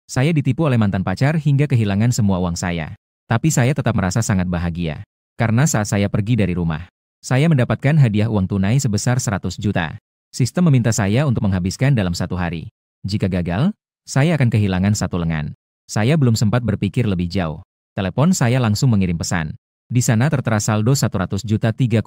Saya ditipu oleh mantan pacar hingga kehilangan semua uang saya. Tapi saya tetap merasa sangat bahagia. Karena saat saya pergi dari rumah, saya mendapatkan hadiah uang tunai sebesar 100 juta. Sistem meminta saya untuk menghabiskan dalam 1 hari. Jika gagal, saya akan kehilangan 1 lengan. Saya belum sempat berpikir lebih jauh. Telepon saya langsung mengirim pesan. Di sana tertera saldo 100 juta 3,5.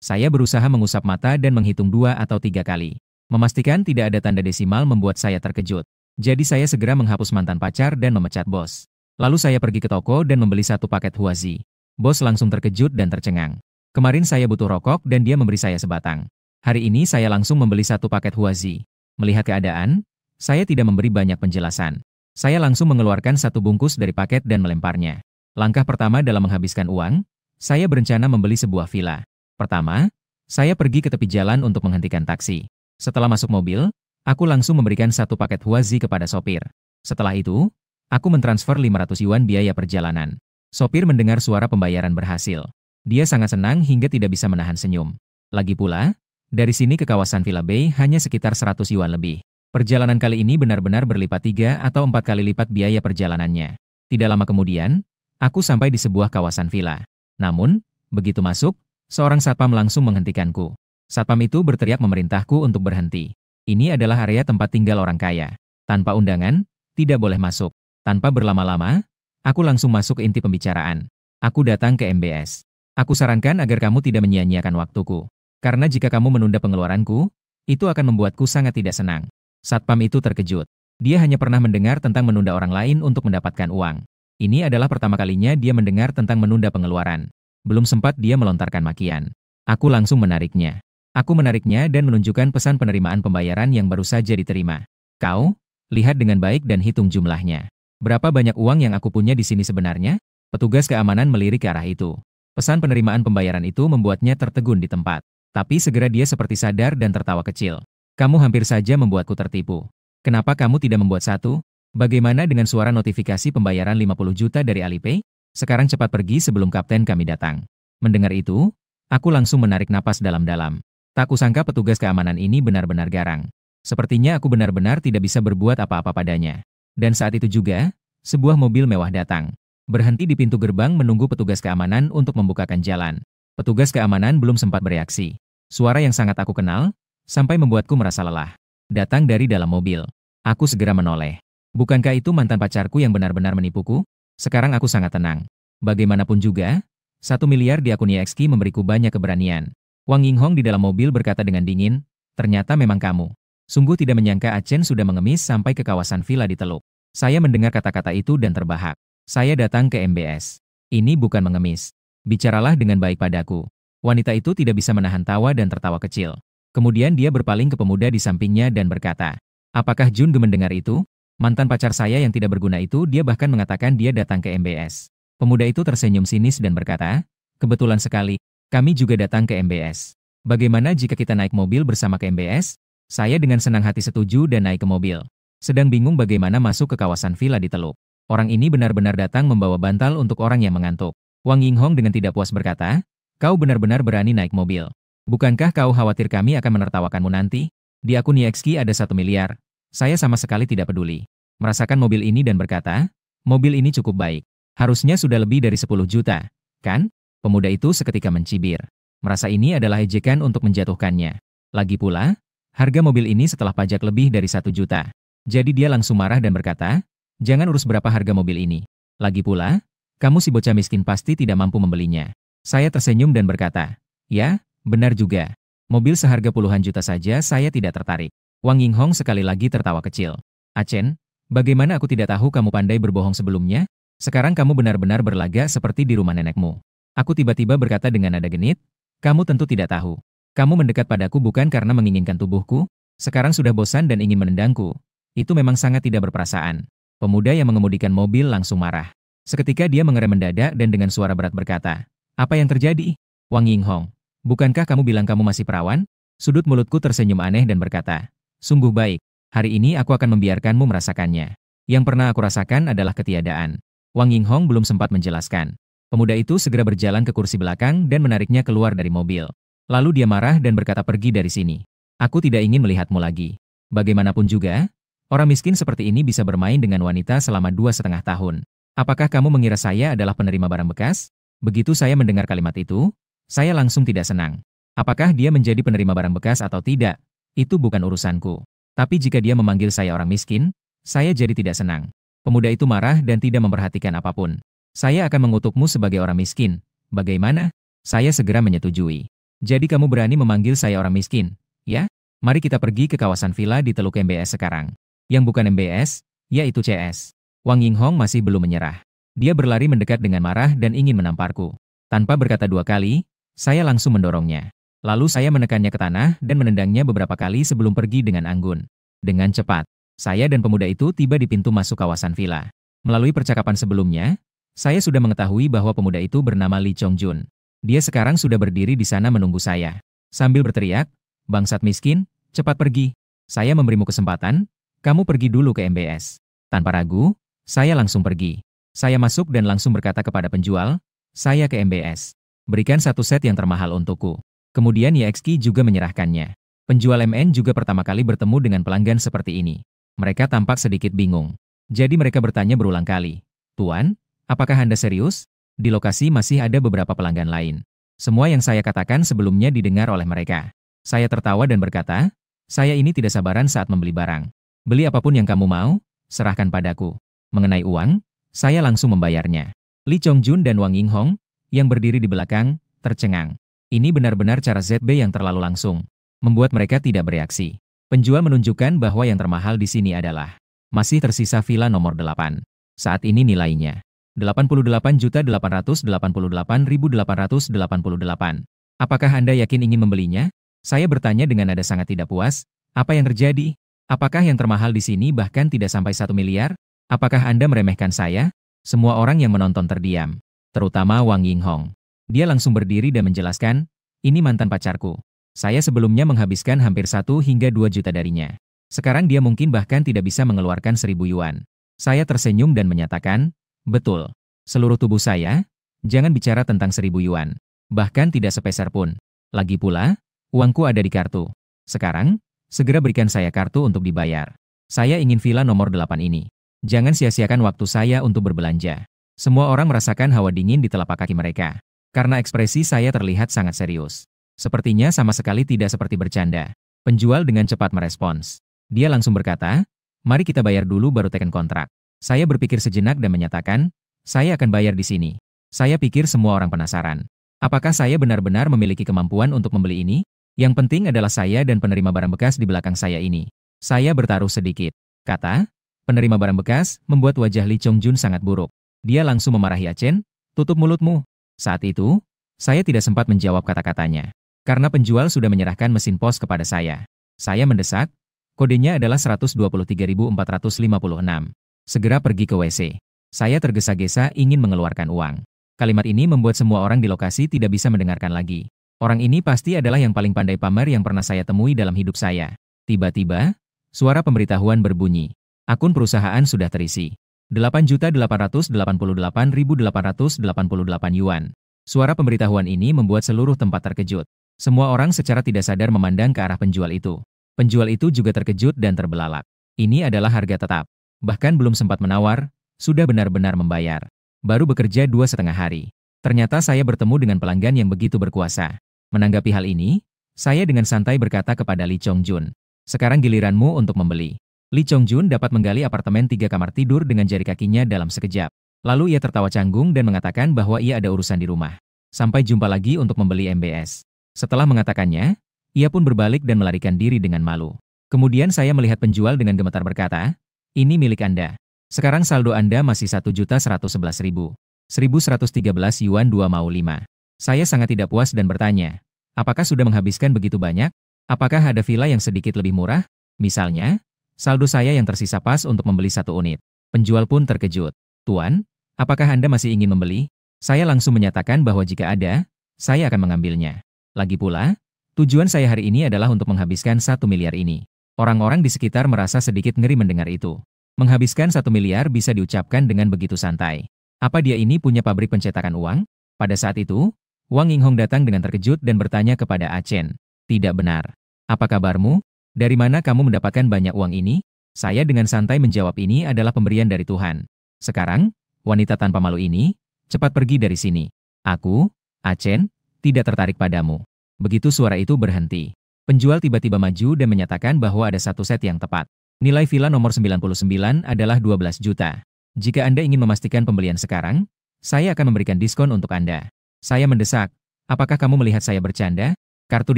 Saya berusaha mengusap mata dan menghitung 2 atau 3 kali. Memastikan tidak ada tanda desimal membuat saya terkejut. Jadi saya segera menghapus mantan pacar dan memecat bos. Lalu saya pergi ke toko dan membeli 1 paket Huazi. Bos langsung terkejut dan tercengang. Kemarin saya butuh rokok dan dia memberi saya sebatang. Hari ini saya langsung membeli 1 paket Huazi. Melihat keadaan, saya tidak memberi banyak penjelasan. Saya langsung mengeluarkan 1 bungkus dari paket dan melemparnya. Langkah pertama dalam menghabiskan uang, saya berencana membeli sebuah villa. Pertama, saya pergi ke tepi jalan untuk menghentikan taksi. Setelah masuk mobil, aku langsung memberikan 1 paket Huazi kepada sopir. Setelah itu, aku mentransfer 500 yuan biaya perjalanan. Sopir mendengar suara pembayaran berhasil. Dia sangat senang hingga tidak bisa menahan senyum. Lagi pula, dari sini ke kawasan Villa Bay hanya sekitar 100 yuan lebih. Perjalanan kali ini benar-benar berlipat 3 atau 4 kali lipat biaya perjalanannya. Tidak lama kemudian, aku sampai di sebuah kawasan villa. Namun, begitu masuk, seorang satpam langsung menghentikanku. Satpam itu berteriak memerintahku untuk berhenti. Ini adalah area tempat tinggal orang kaya. Tanpa undangan, tidak boleh masuk. Tanpa berlama-lama, aku langsung masuk ke inti pembicaraan. Aku datang ke MBS. Aku sarankan agar kamu tidak menyia-nyiakan waktuku. Karena jika kamu menunda pengeluaranku, itu akan membuatku sangat tidak senang. Satpam itu terkejut. Dia hanya pernah mendengar tentang menunda orang lain untuk mendapatkan uang. Ini adalah pertama kalinya dia mendengar tentang menunda pengeluaran. Belum sempat dia melontarkan makian. Aku langsung menariknya. Aku menariknya dan menunjukkan pesan penerimaan pembayaran yang baru saja diterima. Kau, lihat dengan baik dan hitung jumlahnya. Berapa banyak uang yang aku punya di sini sebenarnya? Petugas keamanan melirik ke arah itu. Pesan penerimaan pembayaran itu membuatnya tertegun di tempat. Tapi segera dia seperti sadar dan tertawa kecil. Kamu hampir saja membuatku tertipu. Kenapa kamu tidak membuat satu? Bagaimana dengan suara notifikasi pembayaran 50 juta dari Alipay? Sekarang cepat pergi sebelum kapten kami datang. Mendengar itu, aku langsung menarik napas dalam-dalam. Tak kusangka petugas keamanan ini benar-benar garang. Sepertinya aku benar-benar tidak bisa berbuat apa-apa padanya. Dan saat itu juga, sebuah mobil mewah datang. Berhenti di pintu gerbang menunggu petugas keamanan untuk membukakan jalan. Petugas keamanan belum sempat bereaksi. Suara yang sangat aku kenal, sampai membuatku merasa lelah. Datang dari dalam mobil. Aku segera menoleh. Bukankah itu mantan pacarku yang benar-benar menipuku? Sekarang aku sangat tenang. Bagaimanapun juga, 1 miliar di akun YXK memberiku banyak keberanian. Wang Yinghong di dalam mobil berkata dengan dingin, ternyata memang kamu. Sungguh tidak menyangka Achen sudah mengemis sampai ke kawasan villa di Teluk. Saya mendengar kata-kata itu dan terbahak. Saya datang ke MBS. Ini bukan mengemis. Bicaralah dengan baik padaku. Wanita itu tidak bisa menahan tawa dan tertawa kecil. Kemudian dia berpaling ke pemuda di sampingnya dan berkata, apakah Jun Ge mendengar itu? Mantan pacar saya yang tidak berguna itu dia bahkan mengatakan dia datang ke MBS. Pemuda itu tersenyum sinis dan berkata, kebetulan sekali. Kami juga datang ke MBS. Bagaimana jika kita naik mobil bersama ke MBS? Saya dengan senang hati setuju dan naik ke mobil. Sedang bingung bagaimana masuk ke kawasan villa di Teluk. Orang ini benar-benar datang membawa bantal untuk orang yang mengantuk. Wang Yinghong dengan tidak puas berkata, kau benar-benar berani naik mobil. Bukankah kau khawatir kami akan menertawakanmu nanti? Di akun YXK ada 1 miliar. Saya sama sekali tidak peduli. Merasakan mobil ini dan berkata, mobil ini cukup baik. Harusnya sudah lebih dari 10 juta, kan? Pemuda itu seketika mencibir. Merasa ini adalah ejekan untuk menjatuhkannya. Lagi pula, harga mobil ini setelah pajak lebih dari 1 juta. Jadi dia langsung marah dan berkata, jangan urus berapa harga mobil ini. Lagi pula, kamu si bocah miskin pasti tidak mampu membelinya. Saya tersenyum dan berkata, ya, benar juga. Mobil seharga puluhan juta saja saya tidak tertarik. Wang Yinghong sekali lagi tertawa kecil. Achen, bagaimana aku tidak tahu kamu pandai berbohong sebelumnya? Sekarang kamu benar-benar berlagak seperti di rumah nenekmu. Aku tiba-tiba berkata dengan nada genit, kamu tentu tidak tahu. Kamu mendekat padaku bukan karena menginginkan tubuhku, sekarang sudah bosan dan ingin menendangku. Itu memang sangat tidak berperasaan. Pemuda yang mengemudikan mobil langsung marah. Seketika dia mengerem mendadak dan dengan suara berat berkata, apa yang terjadi? Wang Yinghong, bukankah kamu bilang kamu masih perawan? Sudut mulutku tersenyum aneh dan berkata, sungguh baik, hari ini aku akan membiarkanmu merasakannya. Yang pernah aku rasakan adalah ketiadaan. Wang Yinghong belum sempat menjelaskan. Pemuda itu segera berjalan ke kursi belakang dan menariknya keluar dari mobil. Lalu dia marah dan berkata pergi dari sini. Aku tidak ingin melihatmu lagi. Bagaimanapun juga, Orang miskin seperti ini bisa bermain dengan wanita selama 2,5 tahun. Apakah kamu mengira saya adalah penerima barang bekas? Begitu saya mendengar kalimat itu, saya langsung tidak senang. Apakah dia menjadi penerima barang bekas atau tidak? Itu bukan urusanku. Tapi jika dia memanggil saya orang miskin, saya jadi tidak senang. Pemuda itu marah dan tidak memperhatikan apapun. Saya akan mengutukmu sebagai orang miskin. Bagaimana? Saya segera menyetujui. Jadi kamu berani memanggil saya orang miskin, ya? Mari kita pergi ke kawasan villa di Teluk MBS sekarang. Yang bukan MBS, yaitu CS. Wang Yinghong masih belum menyerah. Dia berlari mendekat dengan marah dan ingin menamparku. Tanpa berkata dua kali, saya langsung mendorongnya. Lalu saya menekannya ke tanah dan menendangnya beberapa kali sebelum pergi dengan anggun. Dengan cepat, saya dan pemuda itu tiba di pintu masuk kawasan villa. Melalui percakapan sebelumnya, saya sudah mengetahui bahwa pemuda itu bernama Lee Chongjun. Dia sekarang sudah berdiri di sana menunggu saya. Sambil berteriak, "Bangsat miskin, cepat pergi. Saya memberimu kesempatan, kamu pergi dulu ke MBS." Tanpa ragu, saya langsung pergi. Saya masuk dan langsung berkata kepada penjual, "Saya ke MBS. Berikan satu set yang termahal untukku." Kemudian YXQ juga menyerahkannya. Penjual MN juga pertama kali bertemu dengan pelanggan seperti ini. Mereka tampak sedikit bingung. Jadi mereka bertanya berulang kali, "Tuan, apakah Anda serius?" Di lokasi masih ada beberapa pelanggan lain. Semua yang saya katakan sebelumnya didengar oleh mereka. Saya tertawa dan berkata, "Saya ini tidak sabaran saat membeli barang. Beli apapun yang kamu mau, serahkan padaku." Mengenai uang, saya langsung membayarnya. Lee Chongjun dan Wang Yinghong, yang berdiri di belakang, tercengang. Ini benar-benar cara ZB yang terlalu langsung, membuat mereka tidak bereaksi. Penjual menunjukkan bahwa yang termahal di sini adalah masih tersisa villa nomor 8. Saat ini nilainya 88.888.888. Apakah Anda yakin ingin membelinya? Saya bertanya dengan nada sangat tidak puas. Apa yang terjadi? Apakah yang termahal di sini bahkan tidak sampai 1 miliar? Apakah Anda meremehkan saya? Semua orang yang menonton terdiam, terutama Wang Yinghong. Dia langsung berdiri dan menjelaskan, "Ini mantan pacarku. Saya sebelumnya menghabiskan hampir 1 hingga 2 juta darinya. Sekarang dia mungkin bahkan tidak bisa mengeluarkan 1.000 yuan." Saya tersenyum dan menyatakan, "Betul. Seluruh tubuh saya, jangan bicara tentang 1.000 yuan. Bahkan tidak sepeser pun. Lagi pula, uangku ada di kartu. Sekarang, segera berikan saya kartu untuk dibayar. Saya ingin villa nomor 8 ini. Jangan sia-siakan waktu saya untuk berbelanja." Semua orang merasakan hawa dingin di telapak kaki mereka. Karena ekspresi saya terlihat sangat serius. Sepertinya sama sekali tidak seperti bercanda. Penjual dengan cepat merespons. Dia langsung berkata, "Mari kita bayar dulu baru teken kontrak." Saya berpikir sejenak dan menyatakan, "Saya akan bayar di sini." Saya pikir semua orang penasaran. Apakah saya benar-benar memiliki kemampuan untuk membeli ini? Yang penting adalah saya dan penerima barang bekas di belakang saya ini. Saya bertaruh sedikit. Kata, penerima barang bekas membuat wajah Lee Chongjun sangat buruk. Dia langsung memarahi Achen, "Tutup mulutmu." Saat itu, saya tidak sempat menjawab kata-katanya. Karena penjual sudah menyerahkan mesin pos kepada saya. Saya mendesak, kodenya adalah 123.456. Segera pergi ke WC. Saya tergesa-gesa ingin mengeluarkan uang. Kalimat ini membuat semua orang di lokasi tidak bisa mendengarkan lagi. Orang ini pasti adalah yang paling pandai pamer yang pernah saya temui dalam hidup saya. Tiba-tiba, suara pemberitahuan berbunyi. Akun perusahaan sudah terisi. 8.888.888 yuan. Suara pemberitahuan ini membuat seluruh tempat terkejut. Semua orang secara tidak sadar memandang ke arah penjual itu. Penjual itu juga terkejut dan terbelalak. Ini adalah harga tetap. Bahkan belum sempat menawar, sudah benar-benar membayar. Baru bekerja 2,5 hari. Ternyata saya bertemu dengan pelanggan yang begitu berkuasa. Menanggapi hal ini, saya dengan santai berkata kepada Lee Chongjun, "Sekarang giliranmu untuk membeli." Lee Chongjun dapat menggali apartemen 3 kamar tidur dengan jari kakinya dalam sekejap. Lalu ia tertawa canggung dan mengatakan bahwa ia ada urusan di rumah. Sampai jumpa lagi untuk membeli MBS. Setelah mengatakannya, ia pun berbalik dan melarikan diri dengan malu. Kemudian saya melihat penjual dengan gemetar berkata, "Ini milik Anda. Sekarang saldo Anda masih 1.111.000. 1.113 yuan 2 mau 5. Saya sangat tidak puas dan bertanya, "Apakah sudah menghabiskan begitu banyak? Apakah ada villa yang sedikit lebih murah? Misalnya, saldo saya yang tersisa pas untuk membeli 1 unit." Penjual pun terkejut. "Tuan, apakah Anda masih ingin membeli?" Saya langsung menyatakan bahwa jika ada, saya akan mengambilnya. Lagi pula, tujuan saya hari ini adalah untuk menghabiskan 1 miliar ini. Orang-orang di sekitar merasa sedikit ngeri mendengar itu. Menghabiskan 1 miliar bisa diucapkan dengan begitu santai. Apa dia ini punya pabrik pencetakan uang? Pada saat itu, Wang Yinghong datang dengan terkejut dan bertanya kepada Achen, "Tidak benar. Apa kabarmu? Dari mana kamu mendapatkan banyak uang ini?" Saya dengan santai menjawab ini adalah pemberian dari Tuhan. Sekarang, wanita tanpa malu ini, cepat pergi dari sini. Aku, Achen, tidak tertarik padamu. Begitu suara itu berhenti, penjual tiba-tiba maju dan menyatakan bahwa ada satu set yang tepat. Nilai villa nomor 99 adalah 12 juta. Jika Anda ingin memastikan pembelian sekarang, saya akan memberikan diskon untuk Anda. Saya mendesak, apakah kamu melihat saya bercanda? Kartu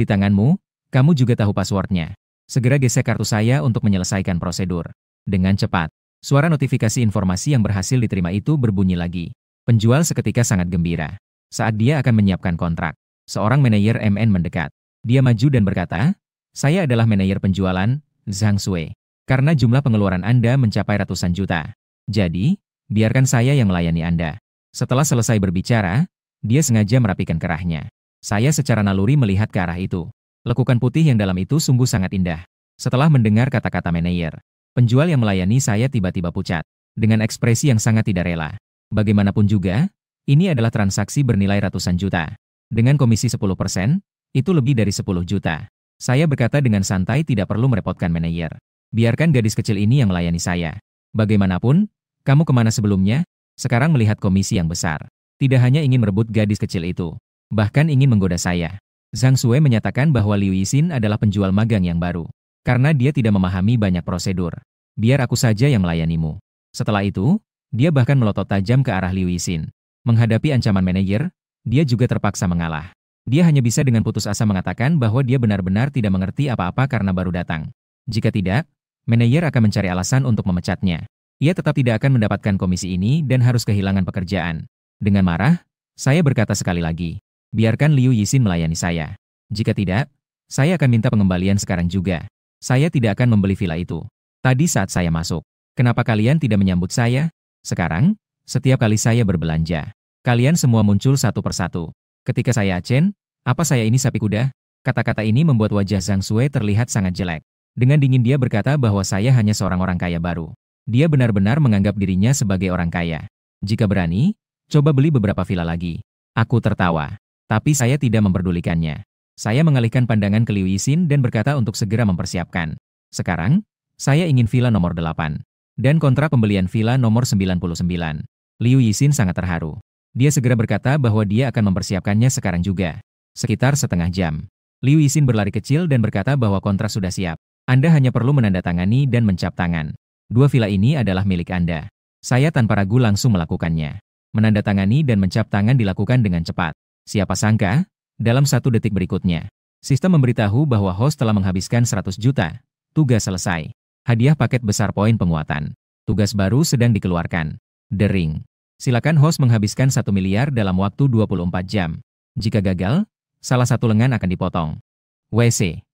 di tanganmu, kamu juga tahu passwordnya. Segera gesek kartu saya untuk menyelesaikan prosedur. Dengan cepat, suara notifikasi informasi yang berhasil diterima itu berbunyi lagi. Penjual seketika sangat gembira. Saat dia akan menyiapkan kontrak, seorang manajer MN mendekat. Dia maju dan berkata, saya adalah manajer penjualan, Zhang Shui. Karena jumlah pengeluaran Anda mencapai ratusan juta. Jadi, biarkan saya yang melayani Anda. Setelah selesai berbicara, dia sengaja merapikan kerahnya. Saya secara naluri melihat ke arah itu. Lekukan putih yang dalam itu sungguh sangat indah. Setelah mendengar kata-kata manajer, penjual yang melayani saya tiba-tiba pucat, dengan ekspresi yang sangat tidak rela. Bagaimanapun juga, ini adalah transaksi bernilai ratusan juta. Dengan komisi 10%, itu lebih dari 10 juta. Saya berkata dengan santai tidak perlu merepotkan manajer. Biarkan gadis kecil ini yang melayani saya. Bagaimanapun, kamu kemana sebelumnya? Sekarang melihat komisi yang besar. Tidak hanya ingin merebut gadis kecil itu, bahkan ingin menggoda saya. Zhang Shui menyatakan bahwa Liu Yixin adalah penjual magang yang baru. Karena dia tidak memahami banyak prosedur. Biar aku saja yang melayanimu. Setelah itu, dia bahkan melotot tajam ke arah Liu Yixin. Menghadapi ancaman manajer, dia juga terpaksa mengalah. Dia hanya bisa dengan putus asa mengatakan bahwa dia benar-benar tidak mengerti apa-apa karena baru datang. Jika tidak, manajer akan mencari alasan untuk memecatnya. Ia tetap tidak akan mendapatkan komisi ini dan harus kehilangan pekerjaan. Dengan marah, saya berkata sekali lagi. Biarkan Liu Yixin melayani saya. Jika tidak, saya akan minta pengembalian sekarang juga. Saya tidak akan membeli villa itu. Tadi saat saya masuk, kenapa kalian tidak menyambut saya? Sekarang, setiap kali saya berbelanja, kalian semua muncul satu persatu. Ketika saya Achen, apa saya ini sapi kuda? Kata-kata ini membuat wajah Zhang Shui terlihat sangat jelek. Dengan dingin dia berkata bahwa saya hanya seorang orang kaya baru. Dia benar-benar menganggap dirinya sebagai orang kaya. Jika berani, coba beli beberapa villa lagi. Aku tertawa. Tapi saya tidak memperdulikannya. Saya mengalihkan pandangan ke Liu Yixin dan berkata untuk segera mempersiapkan. Sekarang, saya ingin villa nomor 8. Dan kontrak pembelian villa nomor 99. Liu Yixin sangat terharu. Dia segera berkata bahwa dia akan mempersiapkannya sekarang juga. Sekitar setengah jam. Liu Yixin berlari kecil dan berkata bahwa kontrak sudah siap. Anda hanya perlu menandatangani dan mencap tangan. 2 villa ini adalah milik Anda. Saya tanpa ragu langsung melakukannya. Menandatangani dan mencap tangan dilakukan dengan cepat. Siapa sangka, dalam 1 detik berikutnya, sistem memberitahu bahwa host telah menghabiskan 100 juta. Tugas selesai. Hadiah paket besar poin penguatan. Tugas baru sedang dikeluarkan. Dering. Silakan host menghabiskan 1 miliar dalam waktu 24 jam. Jika gagal, salah satu lengan akan dipotong. WC.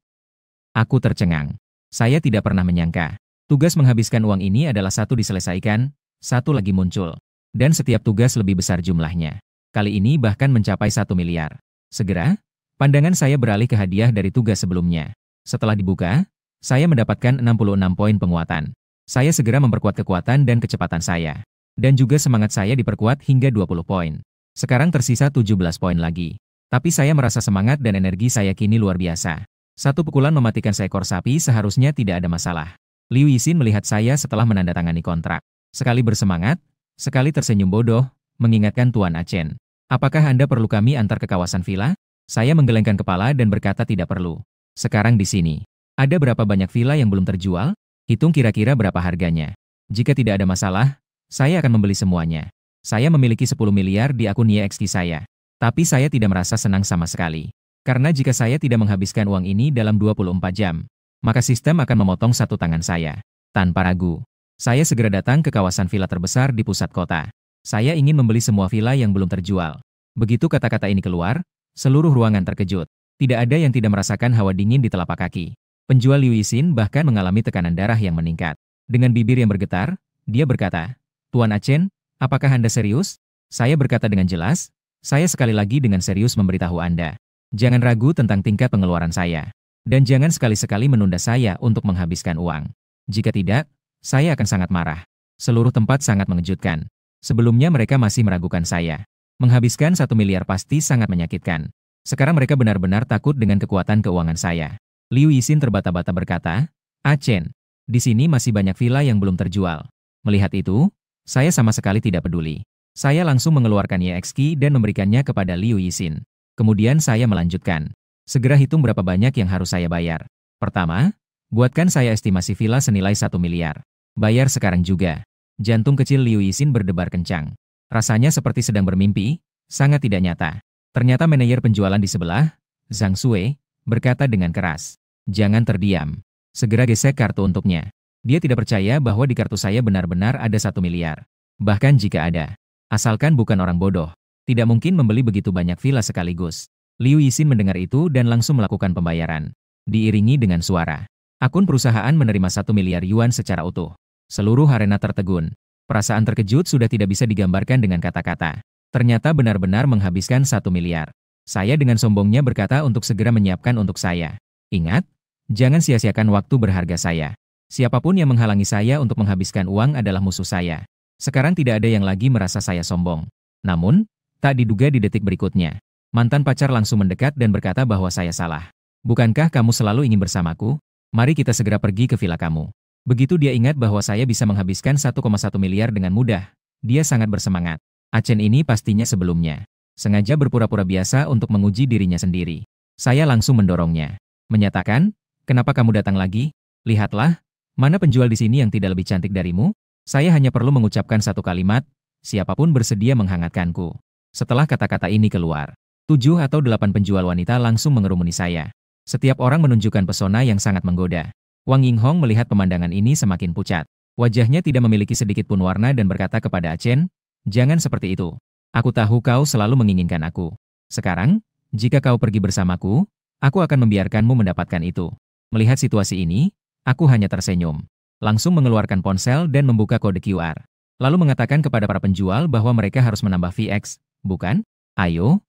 Aku tercengang. Saya tidak pernah menyangka. Tugas menghabiskan uang ini adalah satu diselesaikan, satu lagi muncul. Dan setiap tugas lebih besar jumlahnya. Kali ini bahkan mencapai 1 miliar. Segera, pandangan saya beralih ke hadiah dari tugas sebelumnya. Setelah dibuka, saya mendapatkan 66 poin penguatan. Saya segera memperkuat kekuatan dan kecepatan saya. Dan juga semangat saya diperkuat hingga 20 poin. Sekarang tersisa 17 poin lagi. Tapi saya merasa semangat dan energi saya kini luar biasa. Satu pukulan mematikan seekor sapi seharusnya tidak ada masalah. Liu Yixin melihat saya setelah menandatangani kontrak. Sekali bersemangat, sekali tersenyum bodoh, mengingatkan Tuan Achen. Apakah Anda perlu kami antar ke kawasan villa? Saya menggelengkan kepala dan berkata tidak perlu. Sekarang di sini. Ada berapa banyak villa yang belum terjual? Hitung kira-kira berapa harganya. Jika tidak ada masalah, saya akan membeli semuanya. Saya memiliki 10 miliar di akun YXT saya. Tapi saya tidak merasa senang sama sekali. Karena jika saya tidak menghabiskan uang ini dalam 24 jam, maka sistem akan memotong satu tangan saya. Tanpa ragu, saya segera datang ke kawasan villa terbesar di pusat kota. Saya ingin membeli semua villa yang belum terjual. Begitu kata-kata ini keluar, seluruh ruangan terkejut. Tidak ada yang tidak merasakan hawa dingin di telapak kaki. Penjual Liu Yixin bahkan mengalami tekanan darah yang meningkat. Dengan bibir yang bergetar, dia berkata, Tuan Achen, apakah Anda serius? Saya berkata dengan jelas, saya sekali lagi dengan serius memberitahu Anda. Jangan ragu tentang tingkat pengeluaran saya. Dan jangan sekali-sekali menunda saya untuk menghabiskan uang. Jika tidak, saya akan sangat marah. Seluruh tempat sangat mengejutkan. Sebelumnya mereka masih meragukan saya. Menghabiskan 1 miliar pasti sangat menyakitkan. Sekarang mereka benar-benar takut dengan kekuatan keuangan saya. Liu Yixin terbata-bata berkata, Achen, Di sini masih banyak villa yang belum terjual. Melihat itu, saya sama sekali tidak peduli. Saya langsung mengeluarkan EXP dan memberikannya kepada Liu Yixin. Kemudian saya melanjutkan. Segera hitung berapa banyak yang harus saya bayar. Pertama, buatkan saya estimasi villa senilai 1 miliar. Bayar sekarang juga. Jantung kecil Liu Yixin berdebar kencang. Rasanya seperti sedang bermimpi, sangat tidak nyata. Ternyata manajer penjualan di sebelah, Zhang Sui, berkata dengan keras. Jangan terdiam. Segera gesek kartu untuknya. Dia tidak percaya bahwa di kartu saya benar-benar ada 1 miliar. Bahkan jika ada, asalkan bukan orang bodoh, tidak mungkin membeli begitu banyak villa sekaligus. Liu Yixin mendengar itu dan langsung melakukan pembayaran. Diiringi dengan suara. Akun perusahaan menerima 1 miliar yuan secara utuh. Seluruh arena tertegun. Perasaan terkejut sudah tidak bisa digambarkan dengan kata-kata. Ternyata benar-benar menghabiskan 1 miliar. Saya dengan sombongnya berkata untuk segera menyiapkan untuk saya. Ingat, jangan sia-siakan waktu berharga saya. Siapapun yang menghalangi saya untuk menghabiskan uang adalah musuh saya. Sekarang tidak ada yang lagi merasa saya sombong. Namun, tak diduga di detik berikutnya, mantan pacar langsung mendekat dan berkata bahwa saya salah. Bukankah kamu selalu ingin bersamaku? Mari kita segera pergi ke villa kamu. Begitu dia ingat bahwa saya bisa menghabiskan 1,1 miliar dengan mudah, dia sangat bersemangat. Achen ini pastinya sebelumnya sengaja berpura-pura biasa untuk menguji dirinya sendiri. Saya langsung mendorongnya. Menyatakan, kenapa kamu datang lagi? Lihatlah, mana penjual di sini yang tidak lebih cantik darimu? Saya hanya perlu mengucapkan satu kalimat, siapapun bersedia menghangatkanku. Setelah kata-kata ini keluar, 7 atau 8 penjual wanita langsung mengerumuni saya. Setiap orang menunjukkan pesona yang sangat menggoda. Wang Yinghong melihat pemandangan ini semakin pucat. Wajahnya tidak memiliki sedikit pun warna dan berkata kepada Achen, jangan seperti itu. Aku tahu kau selalu menginginkan aku. Sekarang, jika kau pergi bersamaku, aku akan membiarkanmu mendapatkan itu. Melihat situasi ini, aku hanya tersenyum. Langsung mengeluarkan ponsel dan membuka kode QR. Lalu mengatakan kepada para penjual bahwa mereka harus menambah VX, bukan? Ayo,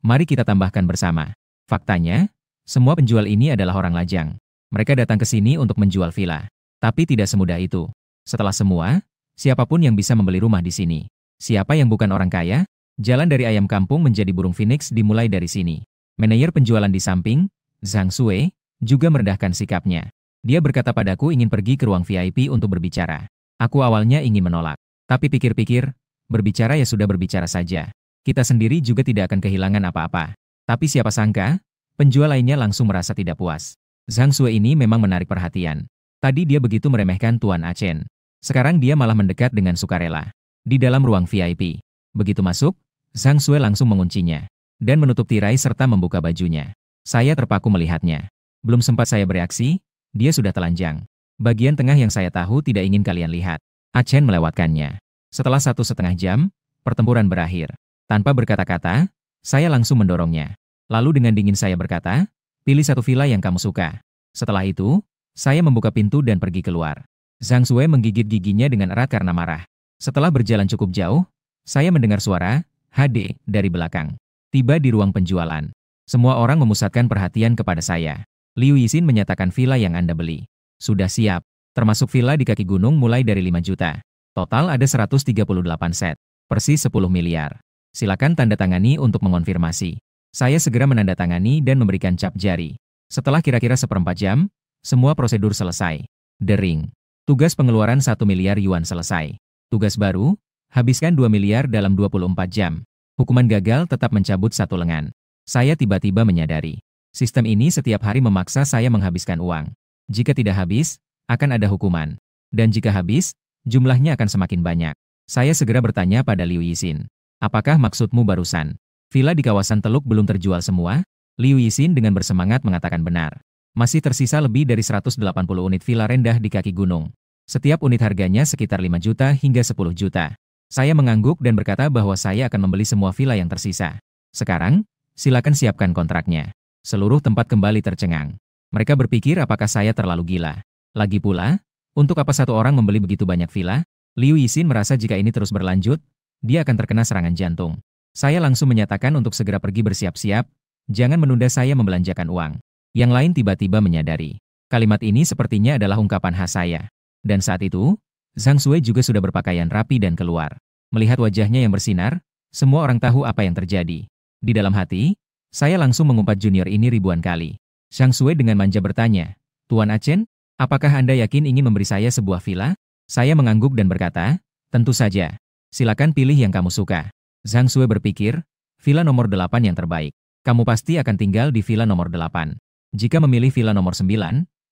mari kita tambahkan bersama. Faktanya, semua penjual ini adalah orang lajang. Mereka datang ke sini untuk menjual villa. Tapi tidak semudah itu. Setelah semua, siapapun yang bisa membeli rumah di sini. Siapa yang bukan orang kaya? Jalan dari ayam kampung menjadi burung phoenix dimulai dari sini. Manajer penjualan di samping, Zhang Sui, juga merendahkan sikapnya. Dia berkata padaku ingin pergi ke ruang VIP untuk berbicara. Aku awalnya ingin menolak. Tapi pikir-pikir, berbicara ya sudah berbicara saja. Kita sendiri juga tidak akan kehilangan apa-apa. Tapi siapa sangka, penjual lainnya langsung merasa tidak puas. Zhang Sui ini memang menarik perhatian. Tadi dia begitu meremehkan Tuan Achen. Sekarang dia malah mendekat dengan sukarela. Di dalam ruang VIP. Begitu masuk, Zhang Sui langsung menguncinya. Dan menutup tirai serta membuka bajunya. Saya terpaku melihatnya. Belum sempat saya bereaksi, dia sudah telanjang. Bagian tengah yang saya tahu tidak ingin kalian lihat. Achen melewatkannya. Setelah 1,5 jam, pertempuran berakhir. Tanpa berkata-kata, saya langsung mendorongnya. Lalu dengan dingin saya berkata, pilih satu villa yang kamu suka. Setelah itu, saya membuka pintu dan pergi keluar. Zhang Sui menggigit giginya dengan erat karena marah. Setelah berjalan cukup jauh, saya mendengar suara, HD, dari belakang. Tiba di ruang penjualan. Semua orang memusatkan perhatian kepada saya. Liu Yixin menyatakan villa yang Anda beli. Sudah siap, termasuk villa di kaki gunung mulai dari 5 juta. Total ada 138 set. Persis 10 miliar. Silakan tanda tangani untuk mengonfirmasi. Saya segera menandatangani dan memberikan cap jari. Setelah kira-kira 1/4 jam, semua prosedur selesai. Dering. Tugas pengeluaran 1 miliar yuan selesai. Tugas baru, habiskan 2 miliar dalam 24 jam. Hukuman gagal tetap mencabut 1 lengan. Saya tiba-tiba menyadari. Sistem ini setiap hari memaksa saya menghabiskan uang. Jika tidak habis, akan ada hukuman. Dan jika habis, jumlahnya akan semakin banyak. Saya segera bertanya pada Liu Yixin. Apakah maksudmu barusan? Villa di kawasan Teluk belum terjual semua? Liu Yixin dengan bersemangat mengatakan benar. Masih tersisa lebih dari 180 unit villa rendah di kaki gunung. Setiap unit harganya sekitar 5 juta hingga 10 juta. Saya mengangguk dan berkata bahwa saya akan membeli semua villa yang tersisa. Sekarang, silakan siapkan kontraknya. Seluruh tempat kembali tercengang. Mereka berpikir apakah saya terlalu gila. Lagi pula, untuk apa satu orang membeli begitu banyak villa? Liu Yixin merasa jika ini terus berlanjut, dia akan terkena serangan jantung. Saya langsung menyatakan untuk segera pergi bersiap-siap, jangan menunda saya membelanjakan uang. Yang lain tiba-tiba menyadari. Kalimat ini sepertinya adalah ungkapan khas saya. Dan saat itu, Zhang Sui juga sudah berpakaian rapi dan keluar. Melihat wajahnya yang bersinar, semua orang tahu apa yang terjadi. Di dalam hati, saya langsung mengumpat junior ini ribuan kali. Zhang Sui dengan manja bertanya, Tuan Achen, Apakah Anda yakin ingin memberi saya sebuah villa? Saya mengangguk dan berkata, tentu saja. Silakan pilih yang kamu suka. Zhang Sui berpikir, villa nomor 8 yang terbaik. Kamu pasti akan tinggal di villa nomor 8. Jika memilih villa nomor 9,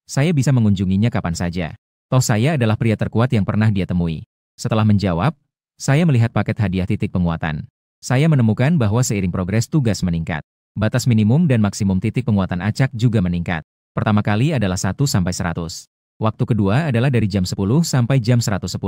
saya bisa mengunjunginya kapan saja. Toh saya adalah pria terkuat yang pernah dia temui. Setelah menjawab, saya melihat paket hadiah titik penguatan. Saya menemukan bahwa seiring progres tugas meningkat, batas minimum dan maksimum titik penguatan acak juga meningkat. Pertama kali adalah 1-100. Waktu kedua adalah dari jam 10 sampai jam 110.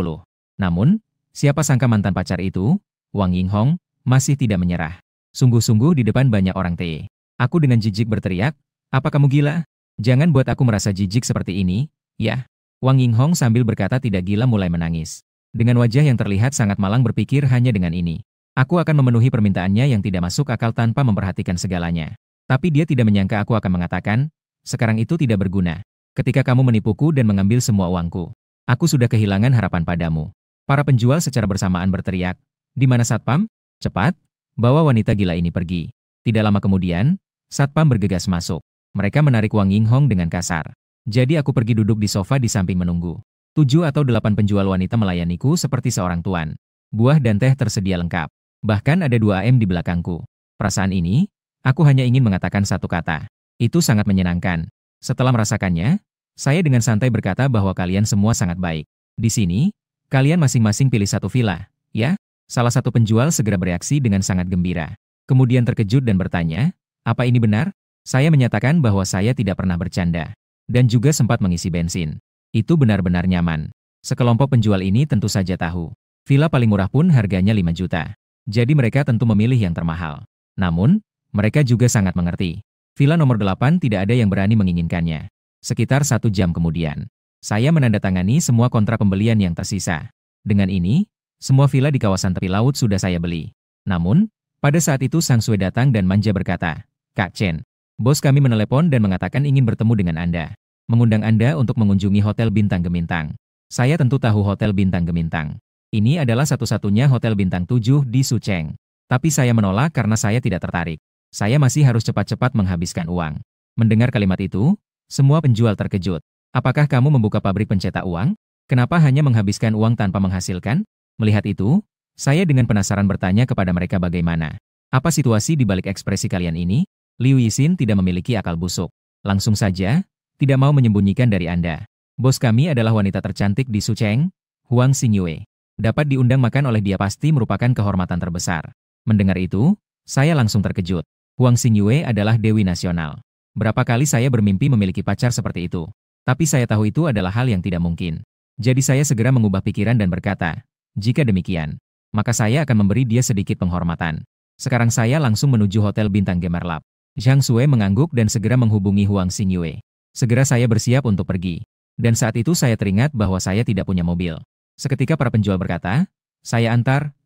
Namun, siapa sangka mantan pacar itu, Wang Yinghong, masih tidak menyerah. Sungguh-sungguh di depan banyak orang TE. Aku dengan jijik berteriak, apa kamu gila? Jangan buat aku merasa jijik seperti ini, ya. Wang Yinghong sambil berkata tidak gila mulai menangis. Dengan wajah yang terlihat sangat malang berpikir hanya dengan ini. Aku akan memenuhi permintaannya yang tidak masuk akal tanpa memperhatikan segalanya. Tapi dia tidak menyangka aku akan mengatakan, sekarang itu tidak berguna. Ketika kamu menipuku dan mengambil semua uangku, aku sudah kehilangan harapan padamu. Para penjual secara bersamaan berteriak, di mana Satpam? Cepat, bawa wanita gila ini pergi. Tidak lama kemudian, Satpam bergegas masuk. Mereka menarik Wang Yinghong dengan kasar. Jadi aku pergi duduk di sofa di samping menunggu. 7 atau 8 penjual wanita melayaniku seperti seorang tuan. Buah dan teh tersedia lengkap. Bahkan ada 2 AM di belakangku. Perasaan ini, aku hanya ingin mengatakan satu kata. Itu sangat menyenangkan. Setelah merasakannya, saya dengan santai berkata bahwa kalian semua sangat baik. Di sini, kalian masing-masing pilih satu villa, ya? Salah satu penjual segera bereaksi dengan sangat gembira. Kemudian terkejut dan bertanya, apa ini benar? Saya menyatakan bahwa saya tidak pernah bercanda. Dan juga sempat mengisi bensin. Itu benar-benar nyaman. Sekelompok penjual ini tentu saja tahu. Villa paling murah pun harganya 5 juta. Jadi mereka tentu memilih yang termahal. Namun, mereka juga sangat mengerti. Villa nomor 8 tidak ada yang berani menginginkannya. Sekitar 1 jam kemudian, saya menandatangani semua kontrak pembelian yang tersisa. Dengan ini, semua villa di kawasan tepi laut sudah saya beli. Namun, pada saat itu Sang Sui datang dan manja berkata, Kak Chen, bos kami menelepon dan mengatakan ingin bertemu dengan Anda. Mengundang Anda untuk mengunjungi Hotel Bintang Gemintang. Saya tentu tahu Hotel Bintang Gemintang. Ini adalah satu-satunya Hotel Bintang 7 di Sucheng. Tapi saya menolak karena saya tidak tertarik. Saya masih harus cepat-cepat menghabiskan uang. Mendengar kalimat itu, semua penjual terkejut. Apakah kamu membuka pabrik pencetak uang? Kenapa hanya menghabiskan uang tanpa menghasilkan? Melihat itu, saya dengan penasaran bertanya kepada mereka bagaimana. Apa situasi di balik ekspresi kalian ini? Liu Yixin tidak memiliki akal busuk. Langsung saja, tidak mau menyembunyikan dari Anda. Bos kami adalah wanita tercantik di Sucheng, Huang Xingyue. Dapat diundang makan oleh dia pasti merupakan kehormatan terbesar. Mendengar itu, saya langsung terkejut. Huang Xingyue adalah dewi nasional. Berapa kali saya bermimpi memiliki pacar seperti itu. Tapi saya tahu itu adalah hal yang tidak mungkin. Jadi saya segera mengubah pikiran dan berkata, jika demikian, maka saya akan memberi dia sedikit penghormatan. Sekarang saya langsung menuju Hotel Bintang Gemerlap. Zhang Sui mengangguk dan segera menghubungi Huang Xingyue. Segera saya bersiap untuk pergi. Dan saat itu saya teringat bahwa saya tidak punya mobil. Seketika para penjual berkata, saya antar.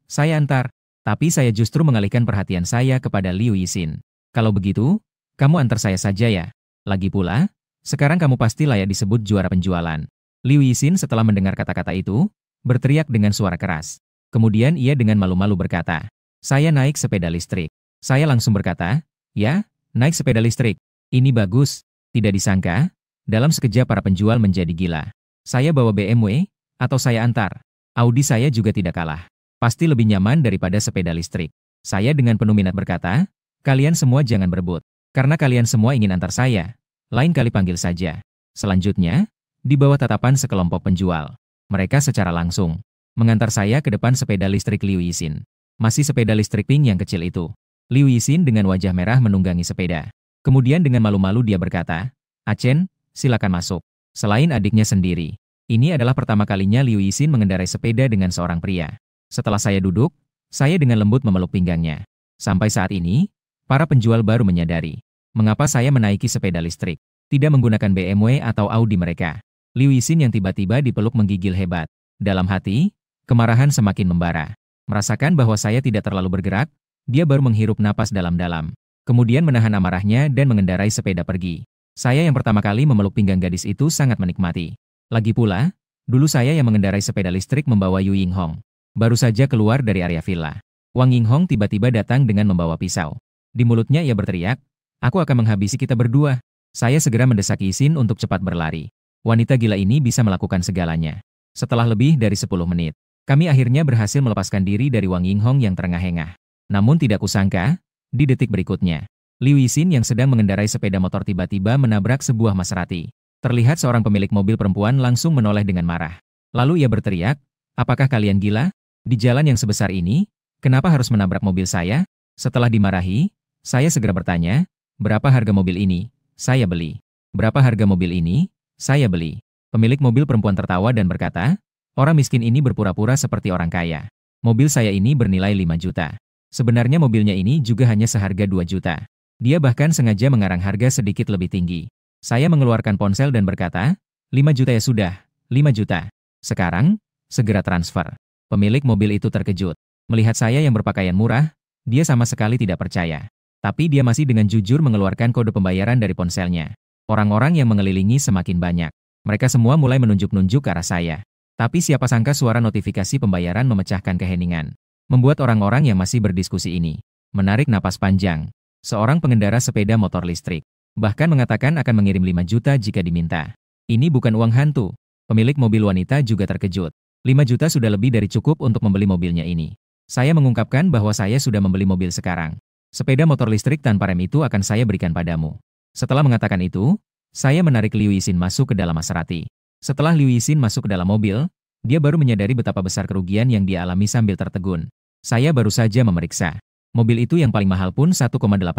Tapi saya justru mengalihkan perhatian saya kepada Liu Yixin. Kalau begitu, kamu antar saya saja ya. Lagi pula, sekarang kamu pasti layak disebut juara penjualan. Liu Yixin setelah mendengar kata-kata itu, berteriak dengan suara keras. Kemudian ia dengan malu-malu berkata, saya naik sepeda listrik. Saya langsung berkata, ya, naik sepeda listrik. Ini bagus. Tidak disangka, dalam sekejap para penjual menjadi gila. Saya bawa BMW, atau saya antar. Audi saya juga tidak kalah. Pasti lebih nyaman daripada sepeda listrik. Saya dengan penuh minat berkata, kalian semua jangan berebut. Karena kalian semua ingin antar saya. Lain kali panggil saja. Selanjutnya, di bawah tatapan sekelompok penjual. Mereka secara langsung mengantar saya ke depan sepeda listrik Liu Yixin. Masih sepeda listrik pink yang kecil itu. Liu Yixin dengan wajah merah menunggangi sepeda. Kemudian dengan malu-malu dia berkata, Achen, silakan masuk. Selain adiknya sendiri, ini adalah pertama kalinya Liu Yixin mengendarai sepeda dengan seorang pria. Setelah saya duduk, saya dengan lembut memeluk pinggangnya. Sampai saat ini, para penjual baru menyadari, mengapa saya menaiki sepeda listrik, tidak menggunakan BMW atau Audi mereka. Liu Yixin yang tiba-tiba dipeluk menggigil hebat. Dalam hati, kemarahan semakin membara. Merasakan bahwa saya tidak terlalu bergerak, dia baru menghirup napas dalam-dalam. Kemudian menahan amarahnya dan mengendarai sepeda pergi. Saya yang pertama kali memeluk pinggang gadis itu sangat menikmati. Lagi pula, dulu saya yang mengendarai sepeda listrik membawa Yu Yinghong. Baru saja keluar dari area villa. Wang Yinghong tiba-tiba datang dengan membawa pisau. Di mulutnya ia berteriak, aku akan menghabisi kita berdua. Saya segera mendesak Yixin untuk cepat berlari. Wanita gila ini bisa melakukan segalanya. Setelah lebih dari 10 menit, kami akhirnya berhasil melepaskan diri dari Wang Yinghong yang terengah-engah. Namun tidak kusangka, di detik berikutnya, Liu Yixin yang sedang mengendarai sepeda motor tiba-tiba menabrak sebuah Maserati. Terlihat seorang pemilik mobil perempuan langsung menoleh dengan marah. Lalu ia berteriak, "Apakah kalian gila? Di jalan yang sebesar ini, kenapa harus menabrak mobil saya?" Setelah dimarahi, saya segera bertanya, "Berapa harga mobil ini?" "Saya beli." "Berapa harga mobil ini?" "Saya beli." Pemilik mobil perempuan tertawa dan berkata, "Orang miskin ini berpura-pura seperti orang kaya. Mobil saya ini bernilai 5 juta. Sebenarnya mobilnya ini juga hanya seharga 2 juta. Dia bahkan sengaja mengarang harga sedikit lebih tinggi." Saya mengeluarkan ponsel dan berkata, 5 juta ya sudah, 5 juta. Sekarang, segera transfer." Pemilik mobil itu terkejut. Melihat saya yang berpakaian murah, dia sama sekali tidak percaya. Tapi dia masih dengan jujur mengeluarkan kode pembayaran dari ponselnya. Orang-orang yang mengelilingi semakin banyak. Mereka semua mulai menunjuk-nunjuk ke arah saya. Tapi siapa sangka suara notifikasi pembayaran memecahkan keheningan. Membuat orang-orang yang masih berdiskusi ini menarik napas panjang. Seorang pengendara sepeda motor listrik bahkan mengatakan akan mengirim 5 juta jika diminta. Ini bukan uang hantu. Pemilik mobil wanita juga terkejut. 5 juta sudah lebih dari cukup untuk membeli mobilnya ini. Saya mengungkapkan bahwa saya sudah membeli mobil sekarang. Sepeda motor listrik tanpa rem itu akan saya berikan padamu. Setelah mengatakan itu, saya menarik Liu Yixin masuk ke dalam Maserati. Setelah Liu Yixin masuk ke dalam mobil, dia baru menyadari betapa besar kerugian yang dia alami sambil tertegun. Saya baru saja memeriksa. Mobil itu yang paling mahal pun 1,8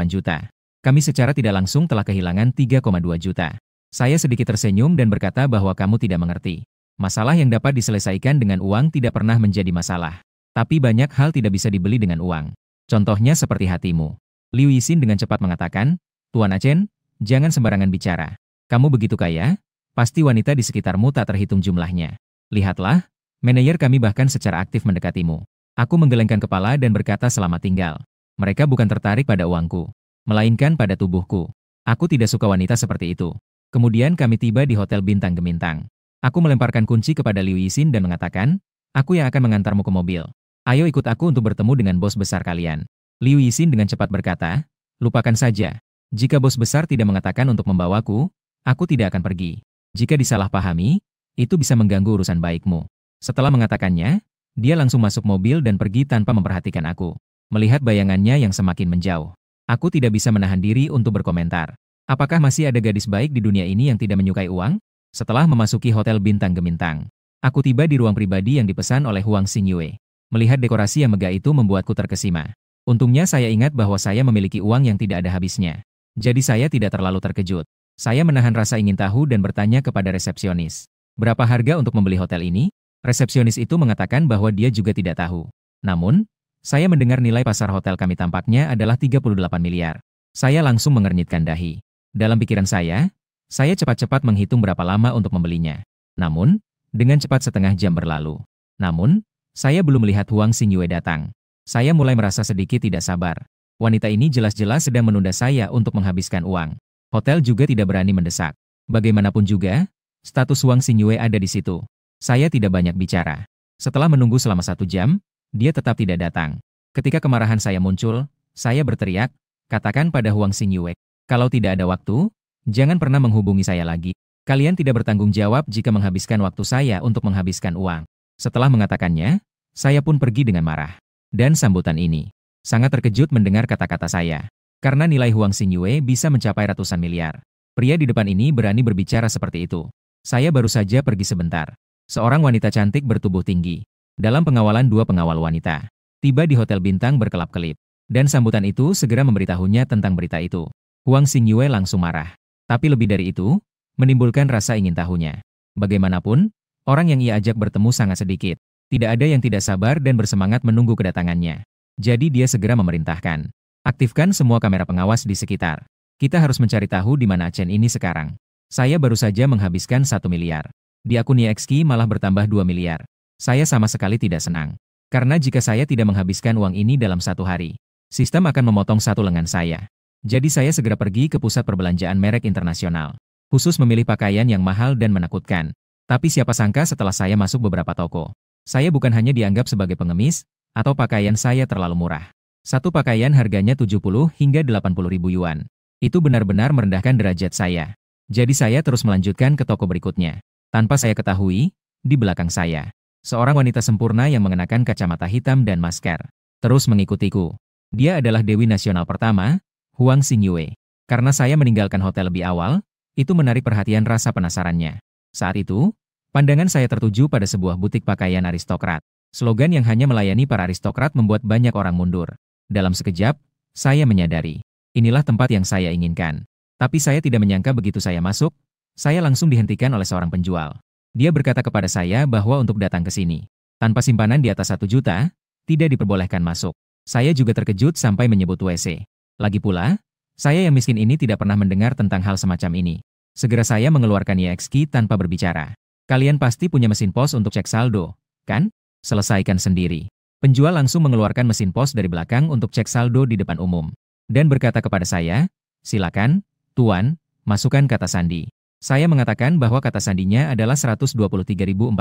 juta. Kami secara tidak langsung telah kehilangan 3,2 juta. Saya sedikit tersenyum dan berkata bahwa kamu tidak mengerti. Masalah yang dapat diselesaikan dengan uang tidak pernah menjadi masalah. Tapi banyak hal tidak bisa dibeli dengan uang. Contohnya seperti hatimu. Liu Yixin dengan cepat mengatakan, "Tuan Achen, jangan sembarangan bicara. Kamu begitu kaya, pasti wanita di sekitarmu tak terhitung jumlahnya. Lihatlah, manajer kami bahkan secara aktif mendekatimu." Aku menggelengkan kepala dan berkata selamat tinggal. Mereka bukan tertarik pada uangku, melainkan pada tubuhku. Aku tidak suka wanita seperti itu. Kemudian kami tiba di hotel bintang gemintang. Aku melemparkan kunci kepada Liu Yixin dan mengatakan, "Aku yang akan mengantarmu ke mobil. Ayo ikut aku untuk bertemu dengan bos besar kalian." Liu Yixin dengan cepat berkata, "Lupakan saja. Jika bos besar tidak mengatakan untuk membawaku, aku tidak akan pergi. Jika disalahpahami, itu bisa mengganggu urusan baikmu." Setelah mengatakannya, dia langsung masuk mobil dan pergi tanpa memperhatikan aku. Melihat bayangannya yang semakin menjauh, aku tidak bisa menahan diri untuk berkomentar. Apakah masih ada gadis baik di dunia ini yang tidak menyukai uang? Setelah memasuki hotel bintang gemintang, aku tiba di ruang pribadi yang dipesan oleh Huang Xingyue. Melihat dekorasi yang megah itu membuatku terkesima. Untungnya saya ingat bahwa saya memiliki uang yang tidak ada habisnya. Jadi saya tidak terlalu terkejut. Saya menahan rasa ingin tahu dan bertanya kepada resepsionis, "Berapa harga untuk membeli hotel ini?" Resepsionis itu mengatakan bahwa dia juga tidak tahu. Namun, saya mendengar nilai pasar hotel kami tampaknya adalah 38 miliar. Saya langsung mengernyitkan dahi. Dalam pikiran saya cepat-cepat menghitung berapa lama untuk membelinya. Namun, dengan cepat setengah jam berlalu. Namun, saya belum melihat Huang Xingyue datang. Saya mulai merasa sedikit tidak sabar. Wanita ini jelas-jelas sedang menunda saya untuk menghabiskan uang. Hotel juga tidak berani mendesak. Bagaimanapun juga, status Huang Xingyue ada di situ. Saya tidak banyak bicara. Setelah menunggu selama 1 jam, dia tetap tidak datang. Ketika kemarahan saya muncul, saya berteriak, "Katakan pada Huang Xingyue, kalau tidak ada waktu, jangan pernah menghubungi saya lagi. Kalian tidak bertanggung jawab jika menghabiskan waktu saya untuk menghabiskan uang." Setelah mengatakannya, saya pun pergi dengan marah. Dan sambutan ini sangat terkejut mendengar kata-kata saya. Karena nilai Huang Xingyue bisa mencapai ratusan miliar. Pria di depan ini berani berbicara seperti itu. Saya baru saja pergi sebentar. Seorang wanita cantik bertubuh tinggi, dalam pengawalan 2 pengawal wanita, tiba di hotel bintang berkelap-kelip. Dan sambutan itu segera memberitahunya tentang berita itu. Huang Xingyue langsung marah. Tapi lebih dari itu, menimbulkan rasa ingin tahunya. Bagaimanapun, orang yang ia ajak bertemu sangat sedikit. Tidak ada yang tidak sabar dan bersemangat menunggu kedatangannya. Jadi dia segera memerintahkan, "Aktifkan semua kamera pengawas di sekitar. Kita harus mencari tahu di mana Chen ini sekarang." Saya baru saja menghabiskan 1 miliar. Di akun YXQ malah bertambah 2 miliar. Saya sama sekali tidak senang. Karena jika saya tidak menghabiskan uang ini dalam 1 hari, sistem akan memotong 1 lengan saya. Jadi saya segera pergi ke pusat perbelanjaan merek internasional. Khusus memilih pakaian yang mahal dan menakutkan. Tapi siapa sangka setelah saya masuk beberapa toko, saya bukan hanya dianggap sebagai pengemis, atau pakaian saya terlalu murah. Satu pakaian harganya 70 hingga 80 ribu yuan. Itu benar-benar merendahkan derajat saya. Jadi saya terus melanjutkan ke toko berikutnya. Tanpa saya ketahui, di belakang saya, seorang wanita sempurna yang mengenakan kacamata hitam dan masker, terus mengikutiku. Dia adalah Dewi Nasional pertama, Huang Xingyue. Karena saya meninggalkan hotel lebih awal, itu menarik perhatian rasa penasarannya. Saat itu, pandangan saya tertuju pada sebuah butik pakaian aristokrat. Slogan yang hanya melayani para aristokrat membuat banyak orang mundur. Dalam sekejap, saya menyadari, inilah tempat yang saya inginkan. Tapi saya tidak menyangka begitu saya masuk, saya langsung dihentikan oleh seorang penjual. Dia berkata kepada saya bahwa untuk datang ke sini, tanpa simpanan di atas 1 juta, tidak diperbolehkan masuk. Saya juga terkejut sampai menyebut WC. Lagi pula, saya yang miskin ini tidak pernah mendengar tentang hal semacam ini. Segera saya mengeluarkan YXK tanpa berbicara. Kalian pasti punya mesin pos untuk cek saldo, kan? Selesaikan sendiri. Penjual langsung mengeluarkan mesin pos dari belakang untuk cek saldo di depan umum. Dan berkata kepada saya, silakan, Tuan, masukkan kata sandi. Saya mengatakan bahwa kata sandinya adalah 123.456.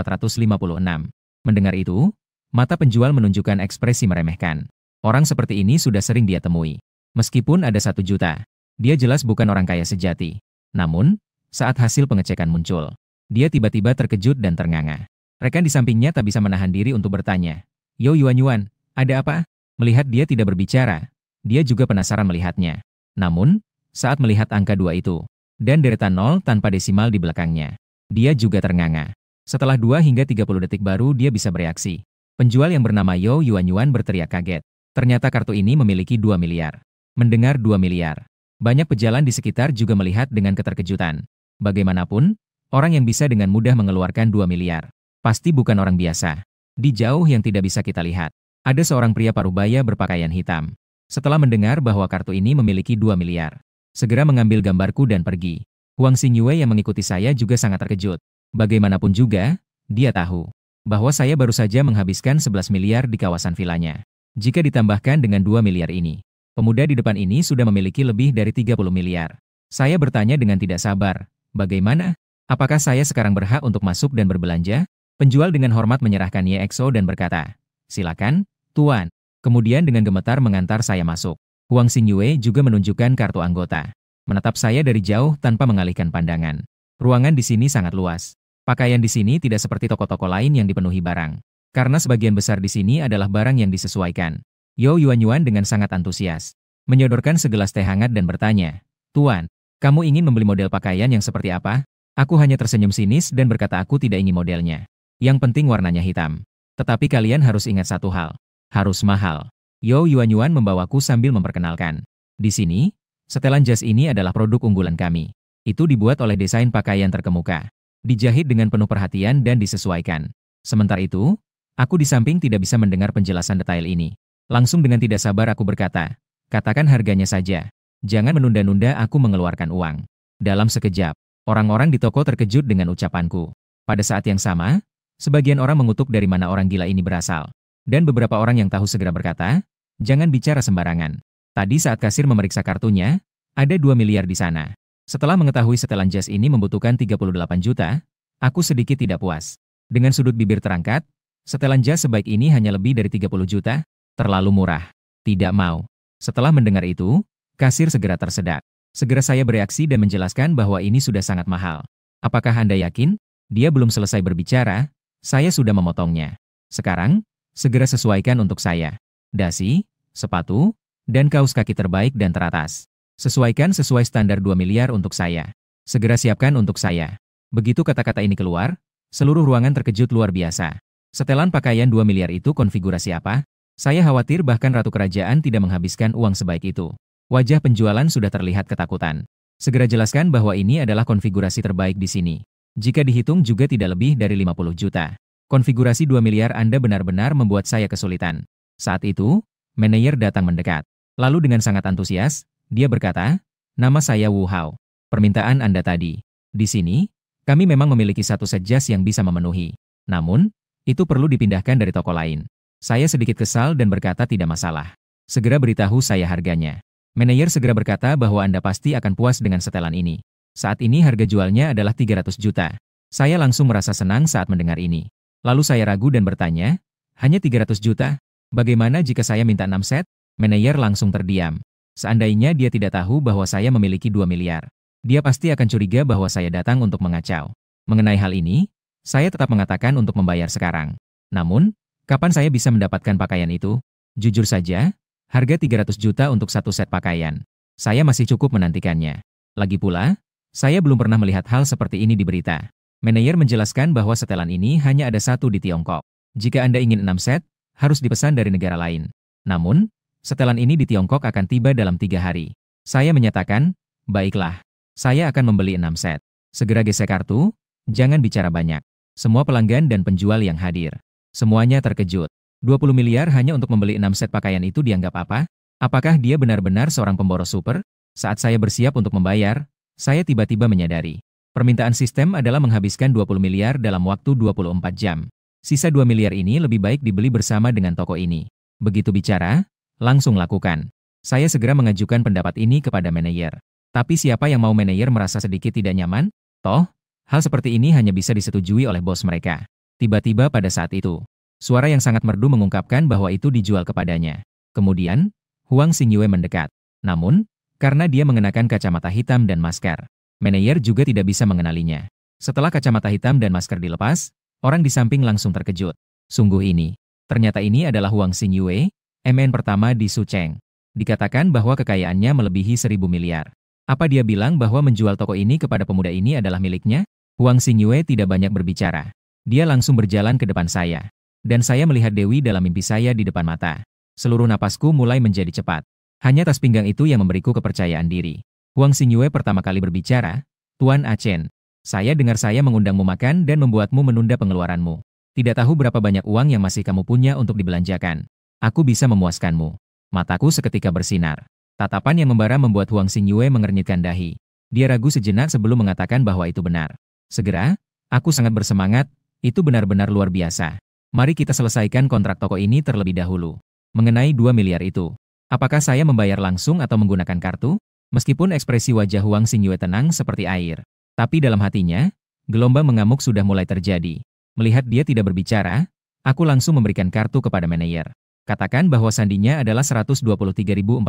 Mendengar itu, mata penjual menunjukkan ekspresi meremehkan. Orang seperti ini sudah sering dia temui. Meskipun ada 1 juta, dia jelas bukan orang kaya sejati. Namun, saat hasil pengecekan muncul, dia tiba-tiba terkejut dan ternganga. Rekan di sampingnya tak bisa menahan diri untuk bertanya, "Yo Yuan, ada apa?" Melihat dia tidak berbicara, dia juga penasaran melihatnya. Namun, saat melihat angka 2 itu, dan deretan 0 tanpa desimal di belakangnya, dia juga ternganga. Setelah 2 hingga 30 detik baru dia bisa bereaksi. Penjual yang bernama Yo Yuan berteriak kaget. Ternyata kartu ini memiliki 2 miliar. Mendengar 2 miliar. Banyak pejalan di sekitar juga melihat dengan keterkejutan. Bagaimanapun, orang yang bisa dengan mudah mengeluarkan 2 miliar. Pasti bukan orang biasa. Di jauh yang tidak bisa kita lihat, ada seorang pria parubaya berpakaian hitam. Setelah mendengar bahwa kartu ini memiliki 2 miliar, segera mengambil gambarku dan pergi. Huang Xingyue yang mengikuti saya juga sangat terkejut. Bagaimanapun juga, dia tahu bahwa saya baru saja menghabiskan 11 miliar di kawasan vilanya. Jika ditambahkan dengan 2 miliar ini, pemuda di depan ini sudah memiliki lebih dari 30 miliar. Saya bertanya dengan tidak sabar, bagaimana? Apakah saya sekarang berhak untuk masuk dan berbelanja? Penjual dengan hormat menyerahkan YXO dan berkata, silakan, Tuan. Kemudian dengan gemetar mengantar saya masuk. Huang Xingyue juga menunjukkan kartu anggota. Menatap saya dari jauh tanpa mengalihkan pandangan. Ruangan di sini sangat luas. Pakaian di sini tidak seperti toko-toko lain yang dipenuhi barang. Karena sebagian besar di sini adalah barang yang disesuaikan. Yo Yuan dengan sangat antusias menyodorkan segelas teh hangat dan bertanya, Tuan, kamu ingin membeli model pakaian yang seperti apa? Aku hanya tersenyum sinis dan berkata aku tidak ingin modelnya. Yang penting warnanya hitam. Tetapi kalian harus ingat satu hal. Harus mahal. Yo Yuan membawaku sambil memperkenalkan. Di sini, setelan jas ini adalah produk unggulan kami. Itu dibuat oleh desain pakaian terkemuka. Dijahit dengan penuh perhatian dan disesuaikan. Sementara itu, aku di samping tidak bisa mendengar penjelasan detail ini. Langsung dengan tidak sabar aku berkata, katakan harganya saja. Jangan menunda-nunda aku mengeluarkan uang. Dalam sekejap, orang-orang di toko terkejut dengan ucapanku. Pada saat yang sama, sebagian orang mengutuk dari mana orang gila ini berasal. Dan beberapa orang yang tahu segera berkata, jangan bicara sembarangan. Tadi saat kasir memeriksa kartunya, ada 2 miliar di sana. Setelah mengetahui setelan jas ini membutuhkan 38 juta, aku sedikit tidak puas. Dengan sudut bibir terangkat, setelan jas sebaik ini hanya lebih dari 30 juta, terlalu murah. Tidak mau. Setelah mendengar itu, kasir segera tersedak. Segera saya bereaksi dan menjelaskan bahwa ini sudah sangat mahal. Apakah Anda yakin? Dia belum selesai berbicara, saya sudah memotongnya. Sekarang, segera sesuaikan untuk saya. Dasi, sepatu, dan kaos kaki terbaik dan teratas. Sesuaikan sesuai standar 2 miliar untuk saya. Segera siapkan untuk saya. Begitu kata-kata ini keluar, seluruh ruangan terkejut luar biasa. Setelan pakaian 2 miliar itu konfigurasi apa? Saya khawatir bahkan Ratu Kerajaan tidak menghabiskan uang sebaik itu. Wajah penjualan sudah terlihat ketakutan. Segera jelaskan bahwa ini adalah konfigurasi terbaik di sini. Jika dihitung juga tidak lebih dari 50 juta. Konfigurasi 2 miliar Anda benar-benar membuat saya kesulitan. Saat itu, manajer datang mendekat. Lalu dengan sangat antusias, dia berkata, nama saya Wu Hao. Permintaan Anda tadi. Di sini, kami memang memiliki satu set jas yang bisa memenuhi. Namun, itu perlu dipindahkan dari toko lain. Saya sedikit kesal dan berkata tidak masalah. Segera beritahu saya harganya. Manajer segera berkata bahwa Anda pasti akan puas dengan setelan ini. Saat ini harga jualnya adalah 300 juta. Saya langsung merasa senang saat mendengar ini. Lalu saya ragu dan bertanya, hanya 300 juta? Bagaimana jika saya minta 6 set? Manajer langsung terdiam. Seandainya dia tidak tahu bahwa saya memiliki 2 miliar. Dia pasti akan curiga bahwa saya datang untuk mengacau. Mengenai hal ini, saya tetap mengatakan untuk membayar sekarang. Namun, kapan saya bisa mendapatkan pakaian itu? Jujur saja, harga 300 juta untuk satu set pakaian. Saya masih cukup menantikannya. Lagi pula, saya belum pernah melihat hal seperti ini di berita. Manajer menjelaskan bahwa setelan ini hanya ada satu di Tiongkok. Jika Anda ingin 6 set, harus dipesan dari negara lain. Namun, setelan ini di Tiongkok akan tiba dalam 3 hari. Saya menyatakan, baiklah, saya akan membeli 6 set. Segera gesek kartu, jangan bicara banyak. Semua pelanggan dan penjual yang hadir. Semuanya terkejut. 20 miliar hanya untuk membeli 6 set pakaian itu dianggap apa? Apakah dia benar-benar seorang pemboros super? Saat saya bersiap untuk membayar, saya tiba-tiba menyadari. Permintaan sistem adalah menghabiskan 20 miliar dalam waktu 24 jam. Sisa 2 miliar ini lebih baik dibeli bersama dengan toko ini. Begitu bicara, langsung lakukan. Saya segera mengajukan pendapat ini kepada manajer. Tapi siapa yang mau manajer merasa sedikit tidak nyaman? Toh, hal seperti ini hanya bisa disetujui oleh bos mereka. Tiba-tiba pada saat itu, suara yang sangat merdu mengungkapkan bahwa itu dijual kepadanya. Kemudian, Huang Xingyue mendekat. Namun, karena dia mengenakan kacamata hitam dan masker, manajer juga tidak bisa mengenalinya. Setelah kacamata hitam dan masker dilepas, orang di samping langsung terkejut. Sungguh ini. Ternyata ini adalah Huang Xingyue, MN pertama di Sucheng. Dikatakan bahwa kekayaannya melebihi 1.000 miliar. Apa dia bilang bahwa menjual toko ini kepada pemuda ini adalah miliknya? Huang Xingyue tidak banyak berbicara. Dia langsung berjalan ke depan saya. Dan saya melihat Dewi dalam mimpi saya di depan mata. Seluruh napasku mulai menjadi cepat. Hanya tas pinggang itu yang memberiku kepercayaan diri. Huang Xingyue pertama kali berbicara, Tuan Achen, saya dengar saya mengundangmu makan dan membuatmu menunda pengeluaranmu. Tidak tahu berapa banyak uang yang masih kamu punya untuk dibelanjakan. Aku bisa memuaskanmu. Mataku seketika bersinar. Tatapan yang membara membuat Huang Xingyue mengernyitkan dahi. Dia ragu sejenak sebelum mengatakan bahwa itu benar. Segera, aku sangat bersemangat, itu benar-benar luar biasa. Mari kita selesaikan kontrak toko ini terlebih dahulu. Mengenai 2 miliar itu, apakah saya membayar langsung atau menggunakan kartu? Meskipun ekspresi wajah Huang Xingyue tenang seperti air, tapi dalam hatinya, gelombang mengamuk sudah mulai terjadi. Melihat dia tidak berbicara, aku langsung memberikan kartu kepada manajer. Katakan bahwa sandinya adalah 123.456.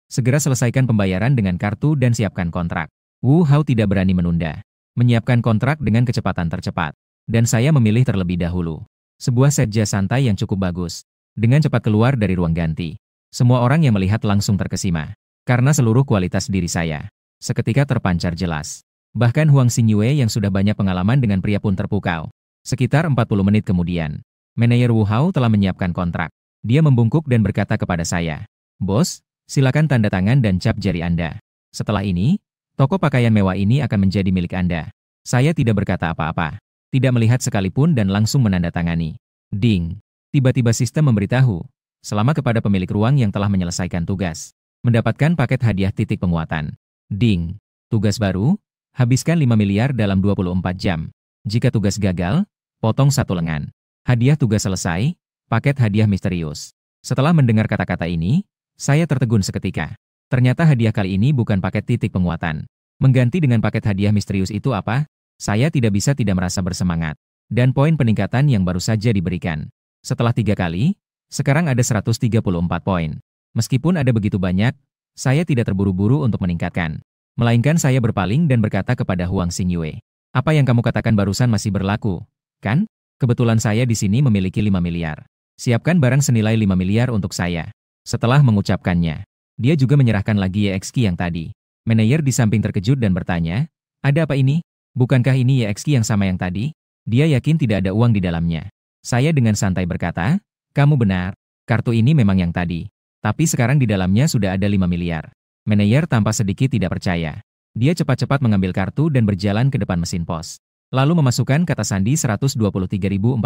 Segera selesaikan pembayaran dengan kartu dan siapkan kontrak. Wu Hao tidak berani menunda. Menyiapkan kontrak dengan kecepatan tercepat. Dan saya memilih terlebih dahulu. Sebuah set jas santai yang cukup bagus. Dengan cepat keluar dari ruang ganti. Semua orang yang melihat langsung terkesima. Karena seluruh kualitas diri saya seketika terpancar jelas. Bahkan Huang Xingyue yang sudah banyak pengalaman dengan pria pun terpukau. Sekitar 40 menit kemudian, manajer Wu Hao telah menyiapkan kontrak. Dia membungkuk dan berkata kepada saya, "Bos, silakan tanda tangan dan cap jari Anda. Setelah ini, toko pakaian mewah ini akan menjadi milik Anda." Saya tidak berkata apa-apa, tidak melihat sekalipun dan langsung menandatangani. Ding! Tiba-tiba sistem memberitahu, selama kepada pemilik ruang yang telah menyelesaikan tugas. Mendapatkan paket hadiah titik penguatan. Ding! Tugas baru, habiskan 5 miliar dalam 24 jam. Jika tugas gagal, potong 1 lengan. Hadiah tugas selesai, paket hadiah misterius. Setelah mendengar kata-kata ini, saya tertegun seketika. Ternyata hadiah kali ini bukan paket titik penguatan. Mengganti dengan paket hadiah misterius itu apa? Saya tidak bisa tidak merasa bersemangat. Dan poin peningkatan yang baru saja diberikan. Setelah 3 kali, sekarang ada 134 poin. Meskipun ada begitu banyak, saya tidak terburu-buru untuk meningkatkan. Melainkan saya berpaling dan berkata kepada Huang Xingyue. Apa yang kamu katakan barusan masih berlaku, kan? Kebetulan saya di sini memiliki 5 miliar. Siapkan barang senilai 5 miliar untuk saya. Setelah mengucapkannya, dia juga menyerahkan lagi YXQ yang tadi. Manajer di samping terkejut dan bertanya, ada apa ini? Bukankah ini YXQ yang sama yang tadi? Dia yakin tidak ada uang di dalamnya. Saya dengan santai berkata, kamu benar, kartu ini memang yang tadi. Tapi sekarang di dalamnya sudah ada 5 miliar. Manajer tanpa sedikit tidak percaya. Dia cepat-cepat mengambil kartu dan berjalan ke depan mesin pos. Lalu memasukkan kata sandi 123.456.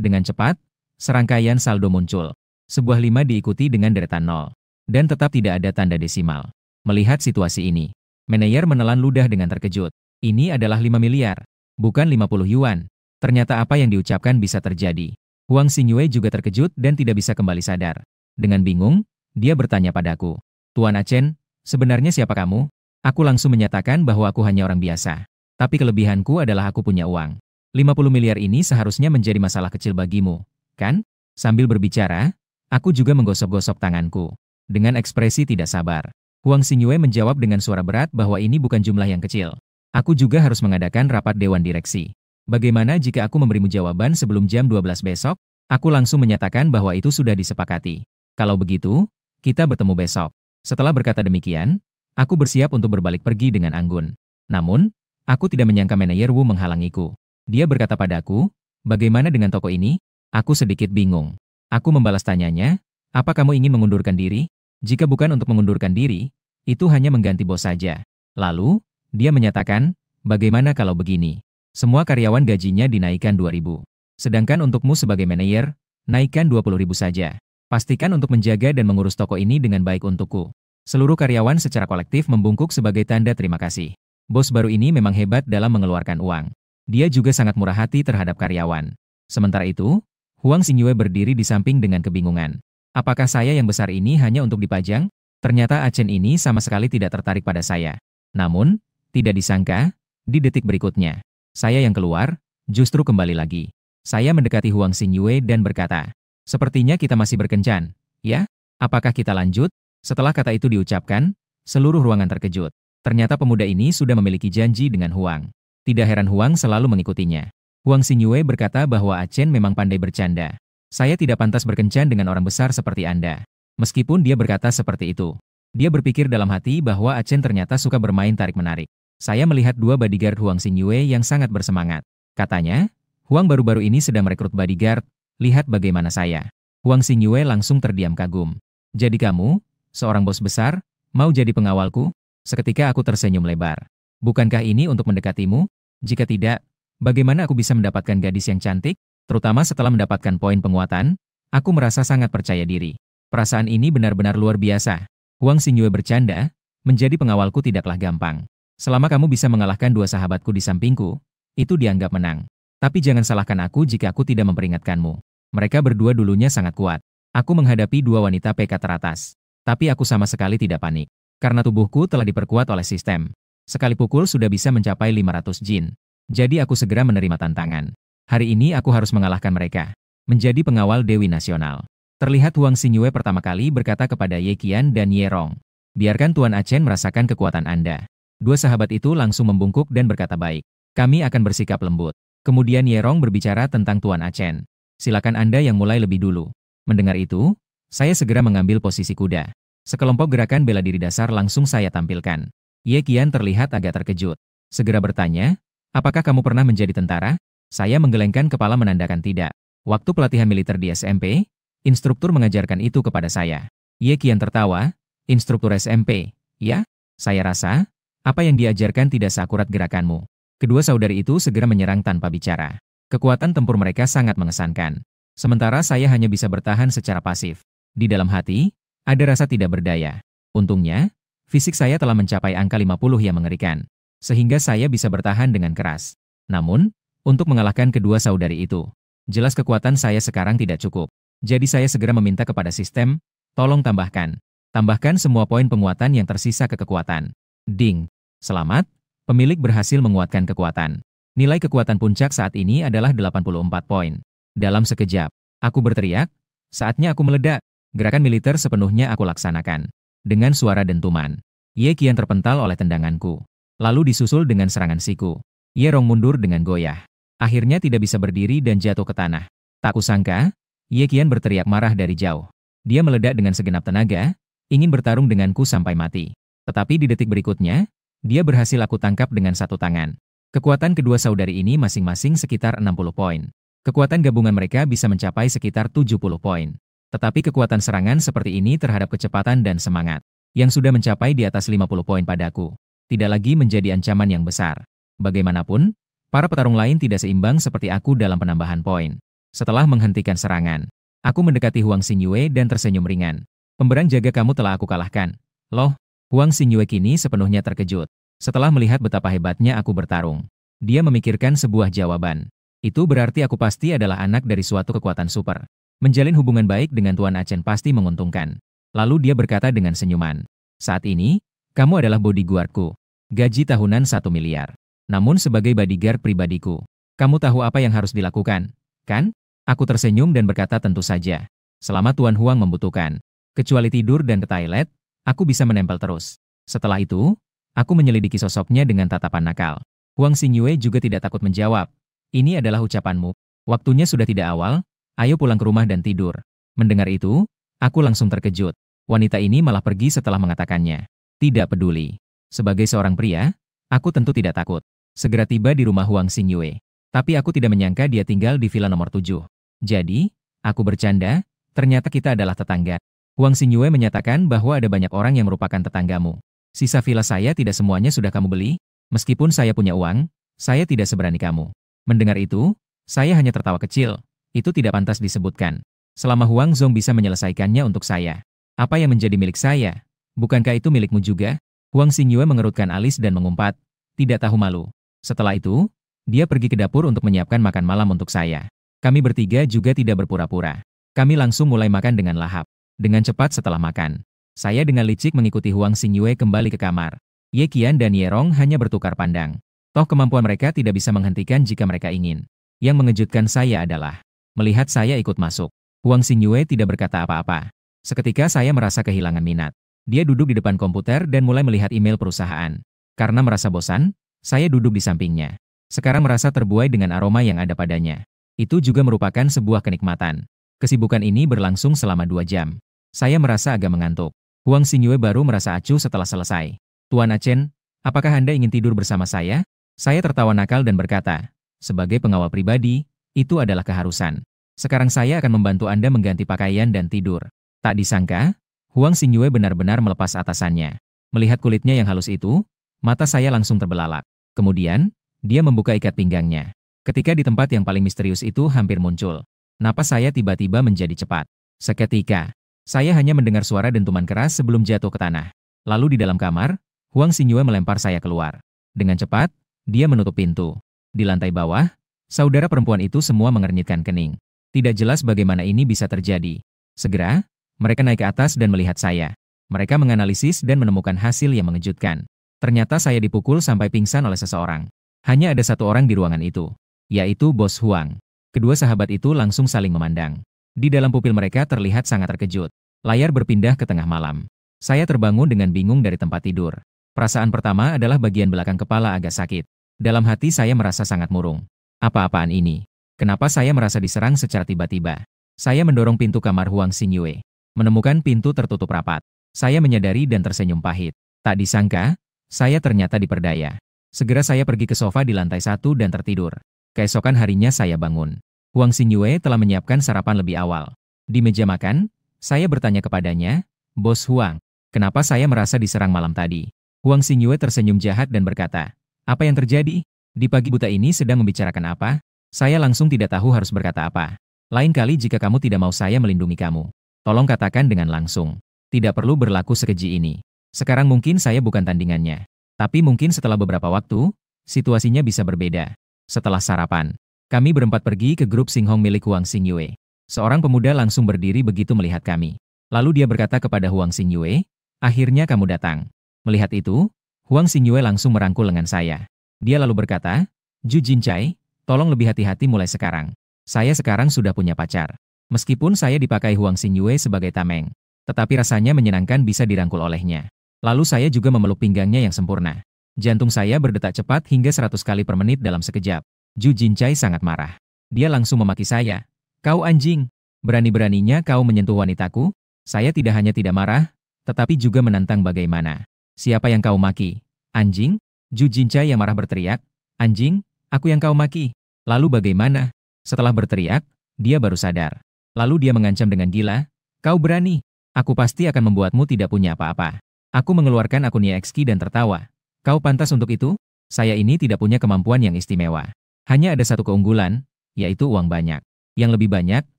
Dengan cepat, serangkaian saldo muncul. Sebuah 5 diikuti dengan deretan 0. Dan tetap tidak ada tanda desimal. Melihat situasi ini, manajer menelan ludah dengan terkejut. Ini adalah 5 miliar, bukan 50 yuan. Ternyata apa yang diucapkan bisa terjadi. Huang Xingyue juga terkejut dan tidak bisa kembali sadar. Dengan bingung, dia bertanya padaku, Tuan Achen, sebenarnya siapa kamu? Aku langsung menyatakan bahwa aku hanya orang biasa. Tapi kelebihanku adalah aku punya uang. 50 miliar ini seharusnya menjadi masalah kecil bagimu, kan? Sambil berbicara, aku juga menggosok-gosok tanganku. Dengan ekspresi tidak sabar. Huang Xingyue menjawab dengan suara berat bahwa ini bukan jumlah yang kecil. Aku juga harus mengadakan rapat dewan direksi. Bagaimana jika aku memberimu jawaban sebelum jam 12 besok? Aku langsung menyatakan bahwa itu sudah disepakati. Kalau begitu, kita bertemu besok. Setelah berkata demikian, aku bersiap untuk berbalik pergi dengan anggun. Namun, aku tidak menyangka manajer Wu menghalangiku. Dia berkata padaku, bagaimana dengan toko ini? Aku sedikit bingung. Aku membalas tanyanya, apa kamu ingin mengundurkan diri? Jika bukan untuk mengundurkan diri, itu hanya mengganti bos saja. Lalu, dia menyatakan, bagaimana kalau begini? Semua karyawan gajinya dinaikkan 2.000. Sedangkan untukmu sebagai manajer, naikkan 20.000 saja. Pastikan untuk menjaga dan mengurus toko ini dengan baik untukku. Seluruh karyawan secara kolektif membungkuk sebagai tanda terima kasih. Bos baru ini memang hebat dalam mengeluarkan uang. Dia juga sangat murah hati terhadap karyawan. Sementara itu, Huang Xingyue berdiri di samping dengan kebingungan. Apakah saya yang besar ini hanya untuk dipajang? Ternyata Achen ini sama sekali tidak tertarik pada saya. Namun, tidak disangka, di detik berikutnya, saya yang keluar, justru kembali lagi. Saya mendekati Huang Xingyue dan berkata, sepertinya kita masih berkencan, ya? Apakah kita lanjut? Setelah kata itu diucapkan, seluruh ruangan terkejut. Ternyata pemuda ini sudah memiliki janji dengan Huang. Tidak heran Huang selalu mengikutinya. Huang Xingyue berkata bahwa Achen memang pandai bercanda. Saya tidak pantas berkencan dengan orang besar seperti Anda. Meskipun dia berkata seperti itu, dia berpikir dalam hati bahwa Achen ternyata suka bermain tarik-menarik. Saya melihat dua bodyguard Huang Xingyue yang sangat bersemangat. Katanya, Huang baru-baru ini sedang merekrut bodyguard, lihat bagaimana saya. Huang Xingyue langsung terdiam kagum. Jadi kamu, seorang bos besar, mau jadi pengawalku? Seketika aku tersenyum lebar. Bukankah ini untuk mendekatimu? Jika tidak, bagaimana aku bisa mendapatkan gadis yang cantik? Terutama setelah mendapatkan poin penguatan, aku merasa sangat percaya diri. Perasaan ini benar-benar luar biasa. Huang Xingyue bercanda, menjadi pengawalku tidaklah gampang. Selama kamu bisa mengalahkan dua sahabatku di sampingku, itu dianggap menang. Tapi jangan salahkan aku jika aku tidak memperingatkanmu. Mereka berdua dulunya sangat kuat. Aku menghadapi dua wanita PK teratas. Tapi aku sama sekali tidak panik. Karena tubuhku telah diperkuat oleh sistem. Sekali pukul sudah bisa mencapai 500 jin. Jadi aku segera menerima tantangan. Hari ini aku harus mengalahkan mereka. Menjadi pengawal Dewi Nasional. Terlihat Huang Xingyue pertama kali berkata kepada Ye Qian dan Ye Rong. Biarkan Tuan Achen merasakan kekuatan Anda. Dua sahabat itu langsung membungkuk dan berkata baik. Kami akan bersikap lembut. Kemudian Ye Rong berbicara tentang Tuan Achen. Silakan Anda yang mulai lebih dulu. Mendengar itu, saya segera mengambil posisi kuda. Sekelompok gerakan bela diri dasar langsung saya tampilkan. Ye Qian terlihat agak terkejut. Segera bertanya, apakah kamu pernah menjadi tentara? Saya menggelengkan kepala menandakan tidak. Waktu pelatihan militer di SMP, instruktur mengajarkan itu kepada saya. Ye Qian tertawa, instruktur SMP, ya? Saya rasa, apa yang diajarkan tidak seakurat gerakanmu. Kedua saudari itu segera menyerang tanpa bicara. Kekuatan tempur mereka sangat mengesankan. Sementara saya hanya bisa bertahan secara pasif. Di dalam hati, ada rasa tidak berdaya. Untungnya, fisik saya telah mencapai angka 50 yang mengerikan. Sehingga saya bisa bertahan dengan keras. Namun, untuk mengalahkan kedua saudari itu, jelas kekuatan saya sekarang tidak cukup. Jadi saya segera meminta kepada sistem, tolong tambahkan. Tambahkan semua poin penguatan yang tersisa ke kekuatan. Ding. Selamat, pemilik berhasil menguatkan kekuatan. Nilai kekuatan puncak saat ini adalah 84 poin. Dalam sekejap, aku berteriak, saatnya aku meledak. Gerakan militer sepenuhnya aku laksanakan. Dengan suara dentuman, Ye Qian terpental oleh tendanganku. Lalu disusul dengan serangan siku. Ye Rong mundur dengan goyah. Akhirnya tidak bisa berdiri dan jatuh ke tanah. Tak kusangka, Ye Qian berteriak marah dari jauh. Dia meledak dengan segenap tenaga, ingin bertarung denganku sampai mati. Tetapi di detik berikutnya, dia berhasil aku tangkap dengan satu tangan. Kekuatan kedua saudari ini masing-masing sekitar 60 poin. Kekuatan gabungan mereka bisa mencapai sekitar 70 poin. Tetapi kekuatan serangan seperti ini terhadap kecepatan dan semangat, yang sudah mencapai di atas 50 poin padaku, tidak lagi menjadi ancaman yang besar. Bagaimanapun, para petarung lain tidak seimbang seperti aku dalam penambahan poin. Setelah menghentikan serangan, aku mendekati Huang Xingyue dan tersenyum ringan. Pemberang jaga kamu telah aku kalahkan. Loh, Huang Xingyue kini sepenuhnya terkejut. Setelah melihat betapa hebatnya aku bertarung, dia memikirkan sebuah jawaban. Itu berarti aku pasti adalah anak dari suatu kekuatan super. Menjalin hubungan baik dengan Tuan Achen pasti menguntungkan. Lalu dia berkata dengan senyuman. Saat ini, kamu adalah bodyguardku. Gaji tahunan 1 miliar. Namun sebagai bodyguard pribadiku, kamu tahu apa yang harus dilakukan, kan? Aku tersenyum dan berkata tentu saja. Selama Tuan Huang membutuhkan. Kecuali tidur dan ke toilet, Aku bisa menempel terus. Setelah itu, aku menyelidiki sosoknya dengan tatapan nakal. Huang Xingyue juga tidak takut menjawab. Ini adalah ucapanmu. Waktunya sudah tidak awal, ayo pulang ke rumah dan tidur. Mendengar itu, aku langsung terkejut. Wanita ini malah pergi setelah mengatakannya. Tidak peduli. Sebagai seorang pria, aku tentu tidak takut. Segera tiba di rumah Huang Xingyue. Tapi aku tidak menyangka dia tinggal di villa nomor 7. Jadi, aku bercanda, ternyata kita adalah tetangga. Huang Xingyue menyatakan bahwa ada banyak orang yang merupakan tetanggamu. Sisa villa saya tidak semuanya sudah kamu beli? Meskipun saya punya uang, saya tidak seberani kamu. Mendengar itu, saya hanya tertawa kecil. Itu tidak pantas disebutkan. Selama Huang Zong bisa menyelesaikannya untuk saya. Apa yang menjadi milik saya? Bukankah itu milikmu juga? Huang Xingyue mengerutkan alis dan mengumpat. Tidak tahu malu. Setelah itu, dia pergi ke dapur untuk menyiapkan makan malam untuk saya. Kami bertiga juga tidak berpura-pura. Kami langsung mulai makan dengan lahap. Dengan cepat setelah makan, saya dengan licik mengikuti Huang Xingyue kembali ke kamar. Ye Qian dan Ye Rong hanya bertukar pandang. Toh kemampuan mereka tidak bisa menghentikan jika mereka ingin. Yang mengejutkan saya adalah, melihat saya ikut masuk. Huang Xingyue tidak berkata apa-apa. Seketika saya merasa kehilangan minat. Dia duduk di depan komputer dan mulai melihat email perusahaan. Karena merasa bosan, saya duduk di sampingnya. Sekarang merasa terbuai dengan aroma yang ada padanya. Itu juga merupakan sebuah kenikmatan. Kesibukan ini berlangsung selama 2 jam. Saya merasa agak mengantuk. Huang Xingyue baru merasa acuh setelah selesai. Tuan Achen, apakah Anda ingin tidur bersama saya? Saya tertawa nakal dan berkata, sebagai pengawal pribadi, itu adalah keharusan. Sekarang saya akan membantu Anda mengganti pakaian dan tidur. Tak disangka, Huang Xingyue benar-benar melepas atasannya. Melihat kulitnya yang halus itu, mata saya langsung terbelalak. Kemudian, dia membuka ikat pinggangnya. Ketika di tempat yang paling misterius itu hampir muncul, napas saya tiba-tiba menjadi cepat. Seketika, saya hanya mendengar suara dentuman keras sebelum jatuh ke tanah. Lalu di dalam kamar, Huang Xingyue melempar saya keluar. Dengan cepat, dia menutup pintu. Di lantai bawah, saudara perempuan itu semua mengernyitkan kening. Tidak jelas bagaimana ini bisa terjadi. Segera, mereka naik ke atas dan melihat saya. Mereka menganalisis dan menemukan hasil yang mengejutkan. Ternyata saya dipukul sampai pingsan oleh seseorang. Hanya ada satu orang di ruangan itu, yaitu Bos Huang. Kedua sahabat itu langsung saling memandang. Di dalam pupil mereka terlihat sangat terkejut. Layar berpindah ke tengah malam. Saya terbangun dengan bingung dari tempat tidur. Perasaan pertama adalah bagian belakang kepala agak sakit. Dalam hati saya merasa sangat murung. Apa-apaan ini? Kenapa saya merasa diserang secara tiba-tiba? Saya mendorong pintu kamar Huang Xingyue. Menemukan pintu tertutup rapat. Saya menyadari dan tersenyum pahit. Tak disangka, saya ternyata diperdaya. Segera saya pergi ke sofa di lantai 1 dan tertidur. Keesokan harinya saya bangun. Huang Xingyue telah menyiapkan sarapan lebih awal. Di meja makan, saya bertanya kepadanya, Bos Huang, kenapa saya merasa diserang malam tadi? Huang Xingyue tersenyum jahat dan berkata, apa yang terjadi? Di pagi buta ini sedang membicarakan apa? Saya langsung tidak tahu harus berkata apa. Lain kali jika kamu tidak mau saya melindungi kamu, tolong katakan dengan langsung. Tidak perlu berlaku sekeji ini. Sekarang mungkin saya bukan tandingannya. Tapi mungkin setelah beberapa waktu, situasinya bisa berbeda. Setelah sarapan, kami berempat pergi ke grup Singhong milik Huang Xingyue. Seorang pemuda langsung berdiri begitu melihat kami. Lalu dia berkata kepada Huang Xingyue, akhirnya kamu datang. Melihat itu, Huang Xingyue langsung merangkul lengan saya. Dia lalu berkata, Ju Jincai, tolong lebih hati-hati mulai sekarang. Saya sekarang sudah punya pacar. Meskipun saya dipakai Huang Xingyue sebagai tameng, tetapi rasanya menyenangkan bisa dirangkul olehnya. Lalu saya juga memeluk pinggangnya yang sempurna. Jantung saya berdetak cepat hingga 100 kali per menit dalam sekejap. Ju Jincai sangat marah. Dia langsung memaki saya. Kau anjing, berani-beraninya kau menyentuh wanitaku? Saya tidak hanya tidak marah, tetapi juga menantang bagaimana. Siapa yang kau maki? Anjing? Ju Jincai yang marah berteriak. Anjing, aku yang kau maki. Lalu bagaimana? Setelah berteriak, dia baru sadar. Lalu dia mengancam dengan gila. Kau berani? Aku pasti akan membuatmu tidak punya apa-apa. Aku mengeluarkan akun YXQ dan tertawa. Kau pantas untuk itu? Saya ini tidak punya kemampuan yang istimewa. Hanya ada satu keunggulan, yaitu uang banyak. Yang lebih banyak,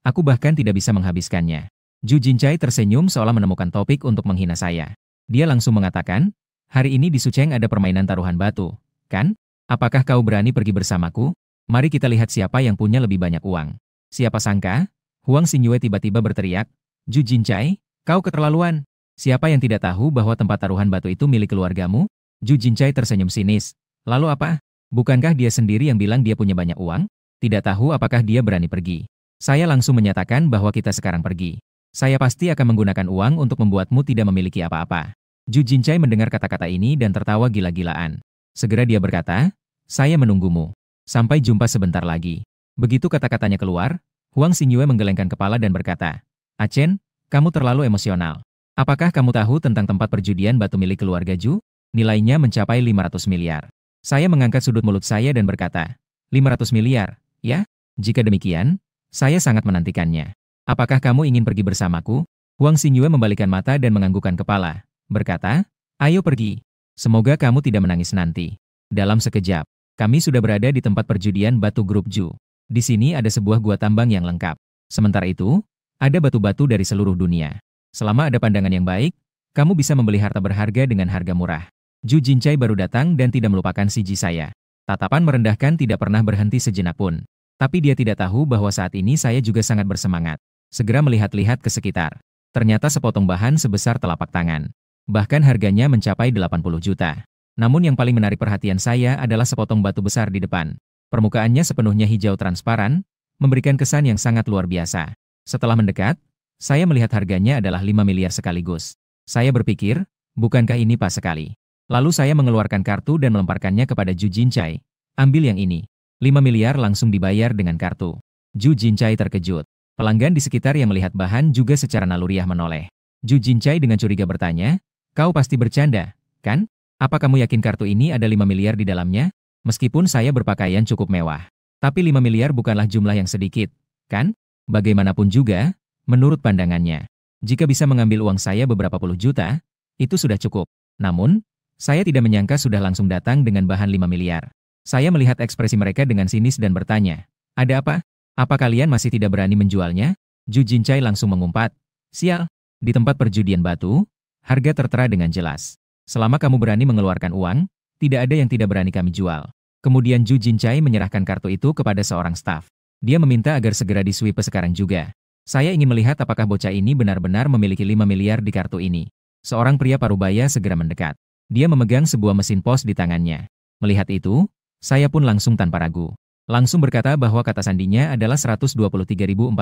aku bahkan tidak bisa menghabiskannya. Ju Jincai tersenyum seolah menemukan topik untuk menghina saya. Dia langsung mengatakan, hari ini di Sucheng ada permainan taruhan batu, kan? Apakah kau berani pergi bersamaku? Mari kita lihat siapa yang punya lebih banyak uang. Siapa sangka? Huang Xingyue tiba-tiba berteriak, Ju Jincai, kau keterlaluan. Siapa yang tidak tahu bahwa tempat taruhan batu itu milik keluargamu? Ju Jincai tersenyum sinis. Lalu apa? Bukankah dia sendiri yang bilang dia punya banyak uang? Tidak tahu apakah dia berani pergi. Saya langsung menyatakan bahwa kita sekarang pergi. Saya pasti akan menggunakan uang untuk membuatmu tidak memiliki apa-apa. Ju Jinchai mendengar kata-kata ini dan tertawa gila-gilaan. Segera dia berkata, saya menunggumu. Sampai jumpa sebentar lagi. Begitu kata-katanya keluar, Huang Xingyue menggelengkan kepala dan berkata, Achen, kamu terlalu emosional. Apakah kamu tahu tentang tempat perjudian batu milik keluarga Ju? Nilainya mencapai 500 miliar. Saya mengangkat sudut mulut saya dan berkata, 500 miliar, ya? Jika demikian, saya sangat menantikannya. Apakah kamu ingin pergi bersamaku? Huang Xingyue membalikan mata dan menganggukkan kepala, berkata, ayo pergi. Semoga kamu tidak menangis nanti. Dalam sekejap, kami sudah berada di tempat perjudian batu grup Ju. Di sini ada sebuah gua tambang yang lengkap. Sementara itu, ada batu-batu dari seluruh dunia. Selama ada pandangan yang baik, kamu bisa membeli harta berharga dengan harga murah. Ju Jinchai baru datang dan tidak melupakan Siji saya. Tatapan merendahkan tidak pernah berhenti sejenak pun. Tapi dia tidak tahu bahwa saat ini saya juga sangat bersemangat. Segera melihat-lihat ke sekitar. Ternyata sepotong bahan sebesar telapak tangan. Bahkan harganya mencapai 80 juta. Namun yang paling menarik perhatian saya adalah sepotong batu besar di depan. Permukaannya sepenuhnya hijau transparan, memberikan kesan yang sangat luar biasa. Setelah mendekat, saya melihat harganya adalah 5 miliar sekaligus. Saya berpikir, bukankah ini pas sekali? Lalu saya mengeluarkan kartu dan melemparkannya kepada Ju Jinchai. Ambil yang ini. 5 miliar langsung dibayar dengan kartu. Ju Jinchai terkejut. Pelanggan di sekitar yang melihat bahan juga secara naluriah menoleh. Ju Jinchai dengan curiga bertanya, kau pasti bercanda, kan? Apa kamu yakin kartu ini ada 5 miliar di dalamnya? Meskipun saya berpakaian cukup mewah. Tapi 5 miliar bukanlah jumlah yang sedikit, kan? Bagaimanapun juga, menurut pandangannya, jika bisa mengambil uang saya beberapa puluh juta, itu sudah cukup. Namun, saya tidak menyangka sudah langsung datang dengan bahan 5 miliar. Saya melihat ekspresi mereka dengan sinis dan bertanya, ada apa? Apa kalian masih tidak berani menjualnya? Ju Jinchai langsung mengumpat. Sial, di tempat perjudian batu, harga tertera dengan jelas. Selama kamu berani mengeluarkan uang, tidak ada yang tidak berani kami jual. Kemudian Ju Jinchai menyerahkan kartu itu kepada seorang staf. Dia meminta agar segera di-swipe sekarang juga. Saya ingin melihat apakah bocah ini benar-benar memiliki 5 miliar di kartu ini. Seorang pria parubaya segera mendekat. Dia memegang sebuah mesin pos di tangannya. Melihat itu, saya pun langsung tanpa ragu. Langsung berkata bahwa kata sandinya adalah 123.456.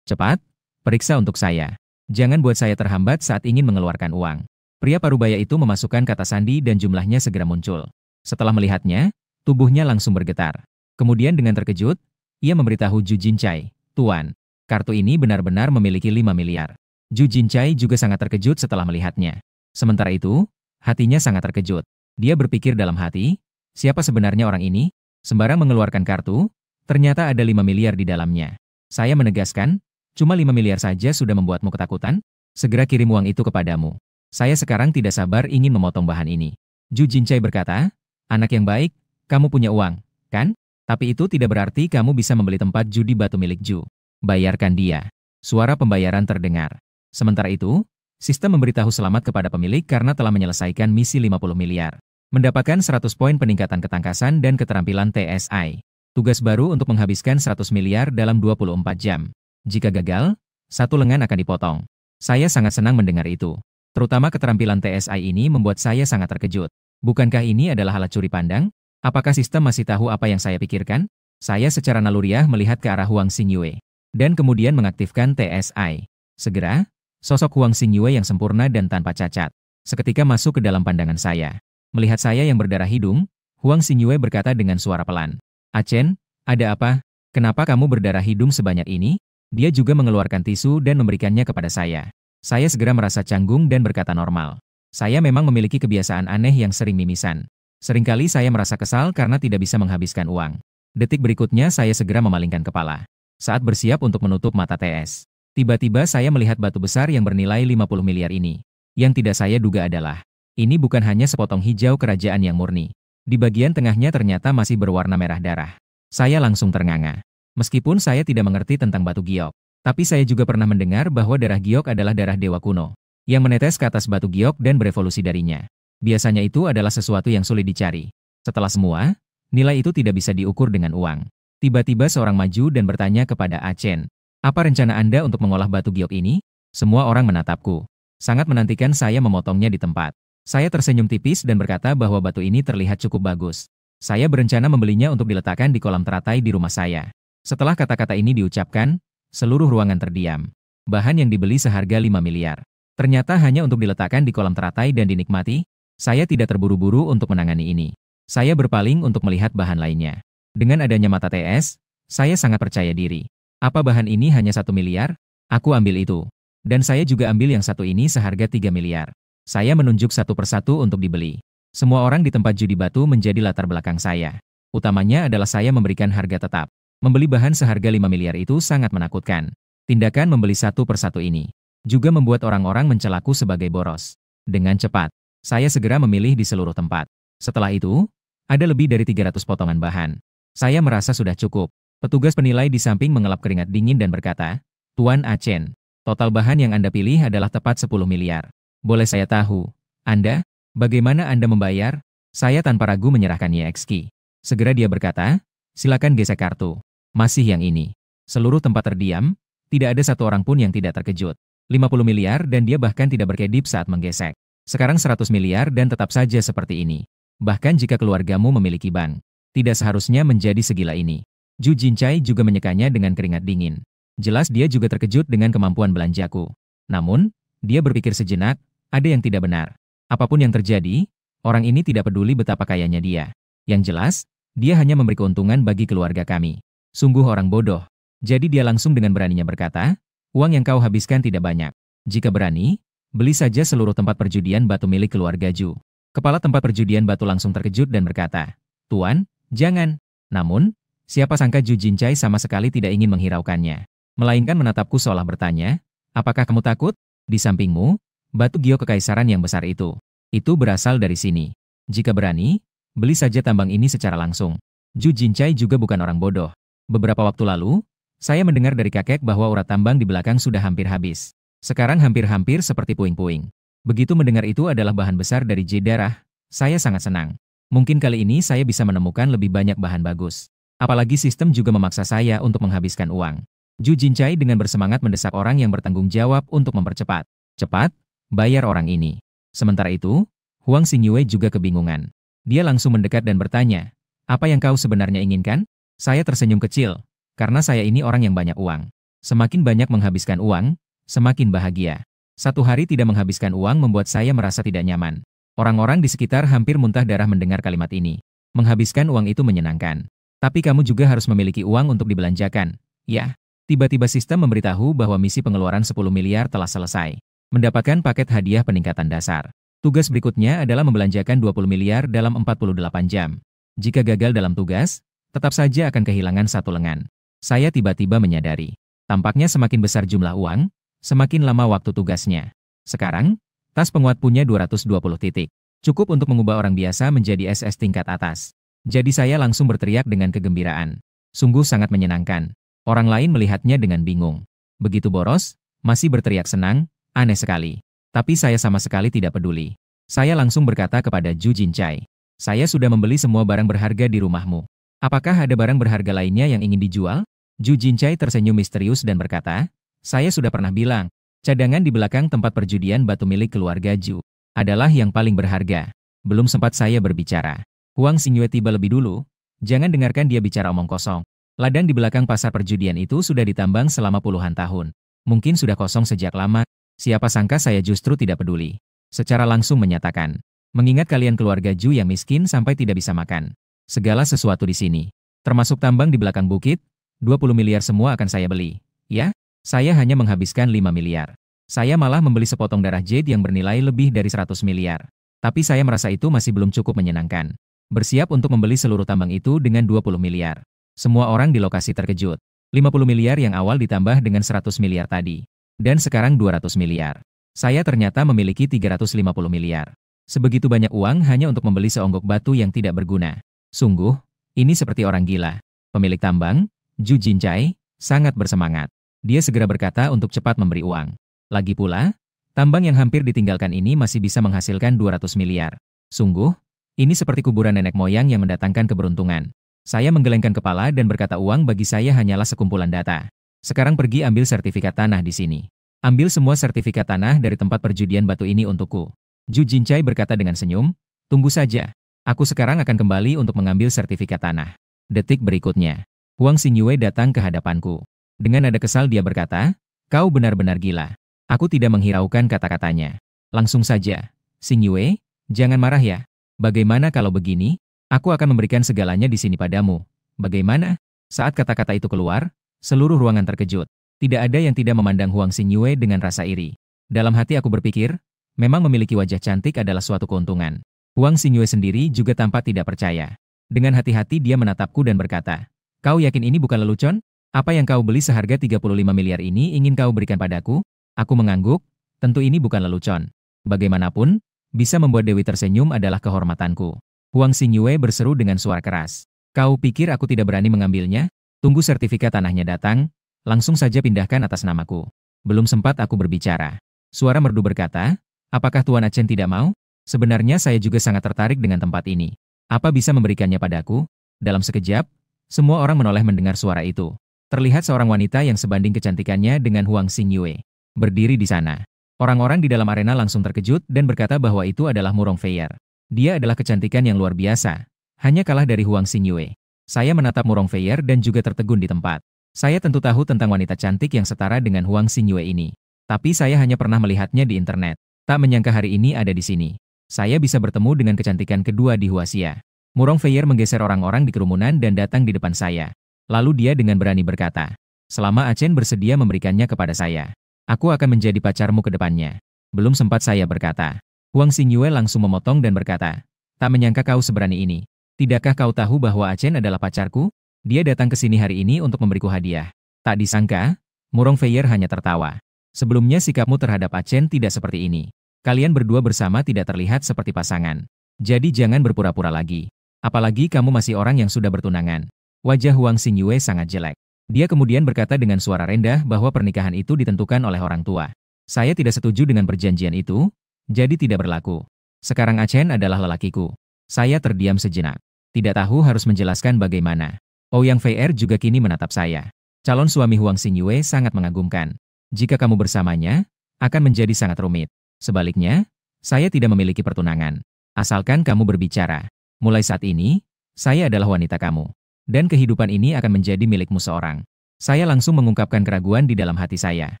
Cepat, periksa untuk saya. Jangan buat saya terhambat saat ingin mengeluarkan uang. Pria parubaya itu memasukkan kata sandi dan jumlahnya segera muncul. Setelah melihatnya, tubuhnya langsung bergetar. Kemudian dengan terkejut, ia memberitahu Ju Jinchai, Tuan, kartu ini benar-benar memiliki 5 miliar. Ju Jinchai juga sangat terkejut setelah melihatnya. Sementara itu, hatinya sangat terkejut. Dia berpikir dalam hati, siapa sebenarnya orang ini? Sembarang mengeluarkan kartu, ternyata ada 5 miliar di dalamnya. Saya menegaskan, cuma 5 miliar saja sudah membuatmu ketakutan? Segera kirim uang itu kepadamu. Saya sekarang tidak sabar ingin memotong bahan ini. Ju Jinchai berkata, anak yang baik, kamu punya uang, kan? Tapi itu tidak berarti kamu bisa membeli tempat judi batu milik Ju. Bayarkan dia. Suara pembayaran terdengar. Sementara itu, sistem memberitahu selamat kepada pemilik karena telah menyelesaikan misi 50 miliar. Mendapatkan 100 poin peningkatan ketangkasan dan keterampilan TSI. Tugas baru untuk menghabiskan 100 miliar dalam 24 jam. Jika gagal, satu lengan akan dipotong. Saya sangat senang mendengar itu. Terutama keterampilan TSI ini membuat saya sangat terkejut. Bukankah ini adalah alat curi pandang? Apakah sistem masih tahu apa yang saya pikirkan? Saya secara naluriah melihat ke arah Huang Xingyue. Dan kemudian mengaktifkan TSI. Segera, sosok Huang Xingyue yang sempurna dan tanpa cacat. Seketika masuk ke dalam pandangan saya. Melihat saya yang berdarah hidung, Huang Xingyue berkata dengan suara pelan. Achen, ada apa? Kenapa kamu berdarah hidung sebanyak ini? Dia juga mengeluarkan tisu dan memberikannya kepada saya. Saya segera merasa canggung dan berkata normal. Saya memang memiliki kebiasaan aneh yang sering mimisan. Seringkali saya merasa kesal karena tidak bisa menghabiskan uang. Detik berikutnya saya segera memalingkan kepala. Saat bersiap untuk menutup mata TS. Tiba-tiba saya melihat batu besar yang bernilai 50 miliar ini. Yang tidak saya duga adalah, ini bukan hanya sepotong hijau kerajaan yang murni. Di bagian tengahnya ternyata masih berwarna merah darah. Saya langsung ternganga. Meskipun saya tidak mengerti tentang batu giok, tapi saya juga pernah mendengar bahwa darah giok adalah darah dewa kuno, yang menetes ke atas batu giok dan berevolusi darinya. Biasanya itu adalah sesuatu yang sulit dicari. Setelah semua, nilai itu tidak bisa diukur dengan uang. Tiba-tiba seorang maju dan bertanya kepada Achen, apa rencana Anda untuk mengolah batu giok ini? Semua orang menatapku. Sangat menantikan saya memotongnya di tempat. Saya tersenyum tipis dan berkata bahwa batu ini terlihat cukup bagus. Saya berencana membelinya untuk diletakkan di kolam teratai di rumah saya. Setelah kata-kata ini diucapkan, seluruh ruangan terdiam. Bahan yang dibeli seharga 5 miliar. Ternyata hanya untuk diletakkan di kolam teratai dan dinikmati. Saya tidak terburu-buru untuk menangani ini. Saya berpaling untuk melihat bahan lainnya. Dengan adanya mata TS, saya sangat percaya diri. Apa bahan ini hanya 1 miliar? Aku ambil itu. Dan saya juga ambil yang satu ini seharga 3 miliar. Saya menunjuk satu persatu untuk dibeli. Semua orang di tempat judi batu menjadi latar belakang saya. Utamanya adalah saya memberikan harga tetap. Membeli bahan seharga 5 miliar itu sangat menakutkan. Tindakan membeli satu persatu ini juga membuat orang-orang mencelaku sebagai boros. Dengan cepat, saya segera memilih di seluruh tempat. Setelah itu, ada lebih dari 300 potongan bahan. Saya merasa sudah cukup. Petugas penilai di samping mengelap keringat dingin dan berkata, "Tuan Achen, total bahan yang Anda pilih adalah tepat 10 miliar. Boleh saya tahu, Anda, bagaimana Anda membayar?" Saya tanpa ragu menyerahkan YXK. Segera dia berkata, "Silakan gesek kartu." Masih yang ini. Seluruh tempat terdiam, tidak ada satu orang pun yang tidak terkejut. 50 miliar dan dia bahkan tidak berkedip saat menggesek. Sekarang 100 miliar dan tetap saja seperti ini. Bahkan jika keluargamu memiliki bank, tidak seharusnya menjadi segila ini. Ju Jinchai juga menyekanya dengan keringat dingin. Jelas dia juga terkejut dengan kemampuan belanjaku. Namun, dia berpikir sejenak, ada yang tidak benar. Apapun yang terjadi, orang ini tidak peduli betapa kayanya dia. Yang jelas, dia hanya memberi keuntungan bagi keluarga kami. Sungguh orang bodoh. Jadi dia langsung dengan beraninya berkata, "Uang yang kau habiskan tidak banyak. Jika berani, beli saja seluruh tempat perjudian batu milik keluarga Ju." Kepala tempat perjudian batu langsung terkejut dan berkata, "Tuan, jangan." Namun, siapa sangka Ju Jinchai sama sekali tidak ingin menghiraukannya. Melainkan menatapku seolah bertanya, "Apakah kamu takut? Di sampingmu, batu gio kekaisaran yang besar itu. Itu berasal dari sini. Jika berani, beli saja tambang ini secara langsung." Ju Jinchai juga bukan orang bodoh. Beberapa waktu lalu, saya mendengar dari kakek bahwa urat tambang di belakang sudah hampir habis. Sekarang hampir-hampir seperti puing-puing. Begitu mendengar itu adalah bahan besar dari J darah, saya sangat senang. Mungkin kali ini saya bisa menemukan lebih banyak bahan bagus. Apalagi sistem juga memaksa saya untuk menghabiskan uang. Ju Jinchai dengan bersemangat mendesak orang yang bertanggung jawab untuk mempercepat. "Cepat, bayar orang ini." Sementara itu, Huang Xingyue juga kebingungan. Dia langsung mendekat dan bertanya, "Apa yang kau sebenarnya inginkan?" Saya tersenyum kecil. Karena saya ini orang yang banyak uang. Semakin banyak menghabiskan uang, semakin bahagia. Satu hari tidak menghabiskan uang membuat saya merasa tidak nyaman. Orang-orang di sekitar hampir muntah darah mendengar kalimat ini. Menghabiskan uang itu menyenangkan. Tapi kamu juga harus memiliki uang untuk dibelanjakan. Ya, tiba-tiba sistem memberitahu bahwa misi pengeluaran 10 miliar telah selesai. Mendapatkan paket hadiah peningkatan dasar. Tugas berikutnya adalah membelanjakan 20 miliar dalam 48 jam. Jika gagal dalam tugas, tetap saja akan kehilangan satu lengan. Saya tiba-tiba menyadari, tampaknya semakin besar jumlah uang, semakin lama waktu tugasnya. Sekarang, tas penguat punya 220 titik. Cukup untuk mengubah orang biasa menjadi SS tingkat atas. Jadi saya langsung berteriak dengan kegembiraan. Sungguh sangat menyenangkan. Orang lain melihatnya dengan bingung. Begitu boros, masih berteriak senang, aneh sekali. Tapi saya sama sekali tidak peduli. Saya langsung berkata kepada Ju Jinchai, "Saya sudah membeli semua barang berharga di rumahmu. Apakah ada barang berharga lainnya yang ingin dijual?" Ju Jinchai tersenyum misterius dan berkata, "Saya sudah pernah bilang, cadangan di belakang tempat perjudian batu milik keluarga Ju adalah yang paling berharga." Belum sempat saya berbicara. Huang Xingyue tiba lebih dulu. Jangan dengarkan dia bicara omong kosong. Ladang di belakang pasar perjudian itu sudah ditambang selama puluhan tahun. Mungkin sudah kosong sejak lama. Siapa sangka saya justru tidak peduli. Secara langsung menyatakan, "Mengingat kalian keluarga Ju yang miskin sampai tidak bisa makan. Segala sesuatu di sini, termasuk tambang di belakang bukit, 20 miliar semua akan saya beli. Ya, saya hanya menghabiskan 5 miliar. Saya malah membeli sepotong darah jade yang bernilai lebih dari 100 miliar. Tapi saya merasa itu masih belum cukup menyenangkan. Bersiap untuk membeli seluruh tambang itu dengan 20 miliar. Semua orang di lokasi terkejut. 50 miliar yang awal ditambah dengan 100 miliar tadi. Dan sekarang 200 miliar. Saya ternyata memiliki 350 miliar. Sebegitu banyak uang hanya untuk membeli seonggok batu yang tidak berguna. Sungguh, ini seperti orang gila. Pemilik tambang, Ju Jinchai, sangat bersemangat. Dia segera berkata untuk cepat memberi uang. Lagi pula, tambang yang hampir ditinggalkan ini masih bisa menghasilkan 200 miliar. Sungguh, ini seperti kuburan nenek moyang yang mendatangkan keberuntungan. Saya menggelengkan kepala dan berkata uang bagi saya hanyalah sekumpulan data. Sekarang pergi ambil sertifikat tanah di sini. Ambil semua sertifikat tanah dari tempat perjudian batu ini untukku. Ju Jinchai berkata dengan senyum, "Tunggu saja. Aku sekarang akan kembali untuk mengambil sertifikat tanah." Detik berikutnya, Huang Xingyue datang ke hadapanku. Dengan nada kesal dia berkata, Kau benar-benar gila. Aku tidak menghiraukan kata-katanya. Langsung saja. Xing Yue, jangan marah ya. Bagaimana kalau begini? Aku akan memberikan segalanya di sini padamu. Bagaimana? Saat kata-kata itu keluar, seluruh ruangan terkejut. Tidak ada yang tidak memandang Huang Xingyue dengan rasa iri. Dalam hati aku berpikir, memang memiliki wajah cantik adalah suatu keuntungan. Huang Xingyue sendiri juga tampak tidak percaya. Dengan hati-hati dia menatapku dan berkata, "Kau yakin ini bukan lelucon? Apa yang kau beli seharga 35 miliar ini ingin kau berikan padaku?" Aku mengangguk, tentu ini bukan lelucon. Bagaimanapun, bisa membuat Dewi tersenyum adalah kehormatanku. Huang Xingyue berseru dengan suara keras. "Kau pikir aku tidak berani mengambilnya? Tunggu sertifikat tanahnya datang, langsung saja pindahkan atas namaku." Belum sempat aku berbicara. Suara merdu berkata, "Apakah Tuan Achen tidak mau? Sebenarnya saya juga sangat tertarik dengan tempat ini. Apa bisa memberikannya padaku?" Dalam sekejap, semua orang menoleh mendengar suara itu. Terlihat seorang wanita yang sebanding kecantikannya dengan Huang Xingyue berdiri di sana. Orang-orang di dalam arena langsung terkejut dan berkata bahwa itu adalah Murong Feier. Dia adalah kecantikan yang luar biasa, hanya kalah dari Huang Xingyue. Saya menatap Murong Feier dan juga tertegun di tempat. Saya tentu tahu tentang wanita cantik yang setara dengan Huang Xingyue ini. Tapi saya hanya pernah melihatnya di internet. Tak menyangka hari ini ada di sini. Saya bisa bertemu dengan kecantikan kedua di Huaxia. Murong Feier menggeser orang-orang di kerumunan dan datang di depan saya. Lalu dia dengan berani berkata, "Selama Achen bersedia memberikannya kepada saya, aku akan menjadi pacarmu ke depannya." Belum sempat saya berkata, Huang Xingyue langsung memotong dan berkata, "Tak menyangka kau seberani ini. Tidakkah kau tahu bahwa Achen adalah pacarku? Dia datang ke sini hari ini untuk memberiku hadiah." Tak disangka, Murong Feier hanya tertawa. "Sebelumnya sikapmu terhadap Achen tidak seperti ini. Kalian berdua bersama tidak terlihat seperti pasangan. Jadi jangan berpura-pura lagi. Apalagi kamu masih orang yang sudah bertunangan." Wajah Huang Xingyue sangat jelek. Dia kemudian berkata dengan suara rendah bahwa pernikahan itu ditentukan oleh orang tua. "Saya tidak setuju dengan perjanjian itu, jadi tidak berlaku. Sekarang Achen adalah lelakiku." Saya terdiam sejenak. Tidak tahu harus menjelaskan bagaimana. Ouyang Feier juga kini menatap saya. Calon suami Huang Xingyue sangat mengagumkan. "Jika kamu bersamanya, akan menjadi sangat rumit. Sebaliknya, saya tidak memiliki pertunangan. Asalkan kamu berbicara. Mulai saat ini, saya adalah wanita kamu. Dan kehidupan ini akan menjadi milikmu seorang." Saya langsung mengungkapkan keraguan di dalam hati saya.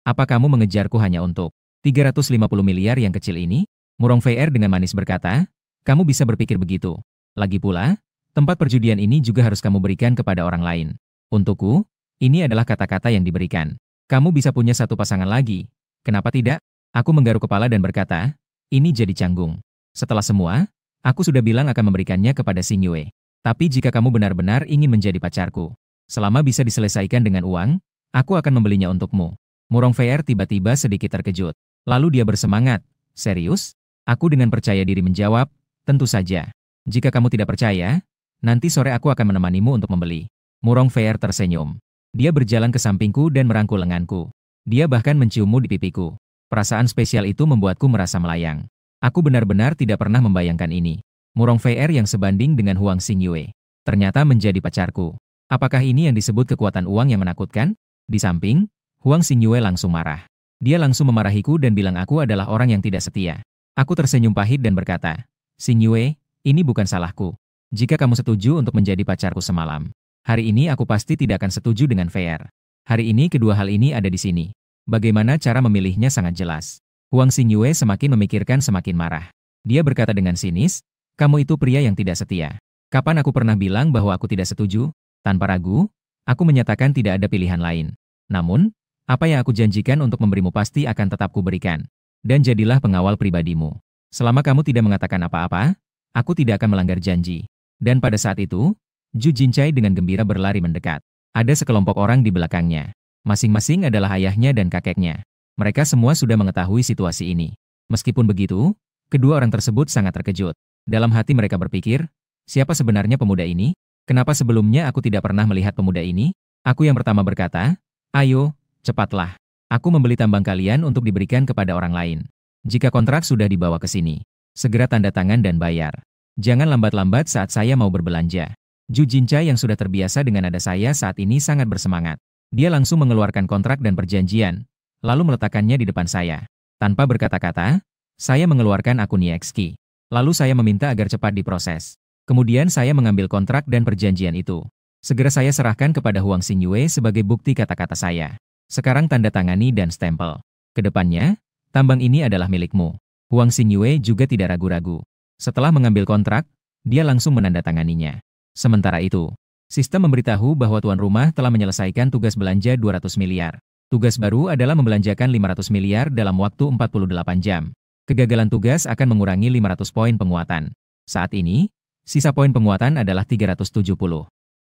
"Apa kamu mengejarku hanya untuk 350 miliar yang kecil ini?" Murong Feier dengan manis berkata, "Kamu bisa berpikir begitu. Lagi pula, tempat perjudian ini juga harus kamu berikan kepada orang lain. Untukku, ini adalah kata-kata yang diberikan. Kamu bisa punya satu pasangan lagi. Kenapa tidak?" Aku menggaruk kepala dan berkata, "Ini jadi canggung. Setelah semua, aku sudah bilang akan memberikannya kepada Xingyue. Tapi jika kamu benar-benar ingin menjadi pacarku, selama bisa diselesaikan dengan uang, aku akan membelinya untukmu." Murong Feier tiba-tiba sedikit terkejut. Lalu dia bersemangat. "Serius?" Aku dengan percaya diri menjawab, "Tentu saja. Jika kamu tidak percaya, nanti sore aku akan menemanimu untuk membeli." Murong Feier tersenyum. Dia berjalan ke sampingku dan merangkul lenganku. Dia bahkan menciummu di pipiku. Perasaan spesial itu membuatku merasa melayang. Aku benar-benar tidak pernah membayangkan ini. Murong Feier yang sebanding dengan Huang Xingyue ternyata menjadi pacarku. Apakah ini yang disebut kekuatan uang yang menakutkan? Di samping, Huang Xingyue langsung marah. Dia langsung memarahiku dan bilang aku adalah orang yang tidak setia. Aku tersenyum pahit dan berkata, "Xingyue, ini bukan salahku. Jika kamu setuju untuk menjadi pacarku semalam, hari ini aku pasti tidak akan setuju dengan Feier. Hari ini kedua hal ini ada di sini. Bagaimana cara memilihnya sangat jelas." Huang Xingyue semakin memikirkan semakin marah. Dia berkata dengan sinis, "Kamu itu pria yang tidak setia. Kapan aku pernah bilang bahwa aku tidak setuju?" Tanpa ragu, aku menyatakan tidak ada pilihan lain. "Namun, apa yang aku janjikan untuk memberimu pasti akan tetap kuberikan. Dan jadilah pengawal pribadimu. Selama kamu tidak mengatakan apa-apa, aku tidak akan melanggar janji." Dan pada saat itu, Zhu Jinchai dengan gembira berlari mendekat. Ada sekelompok orang di belakangnya. Masing-masing adalah ayahnya dan kakeknya. Mereka semua sudah mengetahui situasi ini. Meskipun begitu, kedua orang tersebut sangat terkejut. Dalam hati mereka berpikir, siapa sebenarnya pemuda ini? Kenapa sebelumnya aku tidak pernah melihat pemuda ini? Aku yang pertama berkata, "Ayo, cepatlah. Aku membeli tambang kalian untuk diberikan kepada orang lain. Jika kontrak sudah dibawa ke sini, segera tanda tangan dan bayar. Jangan lambat-lambat saat saya mau berbelanja." Zhu Jinchai yang sudah terbiasa dengan nada saya saat ini sangat bersemangat. Dia langsung mengeluarkan kontrak dan perjanjian, lalu meletakkannya di depan saya. Tanpa berkata-kata, saya mengeluarkan akun YXQ. Lalu saya meminta agar cepat diproses. Kemudian saya mengambil kontrak dan perjanjian itu. Segera saya serahkan kepada Huang Xingyue sebagai bukti kata-kata saya. Sekarang tanda tangani dan stempel. Kedepannya, tambang ini adalah milikmu. Huang Xingyue juga tidak ragu-ragu. Setelah mengambil kontrak, dia langsung menandatanganinya. Sementara itu, sistem memberitahu bahwa tuan rumah telah menyelesaikan tugas belanja 200 miliar. Tugas baru adalah membelanjakan 500 miliar dalam waktu 48 jam. Kegagalan tugas akan mengurangi 500 poin penguatan. Saat ini, sisa poin penguatan adalah 370.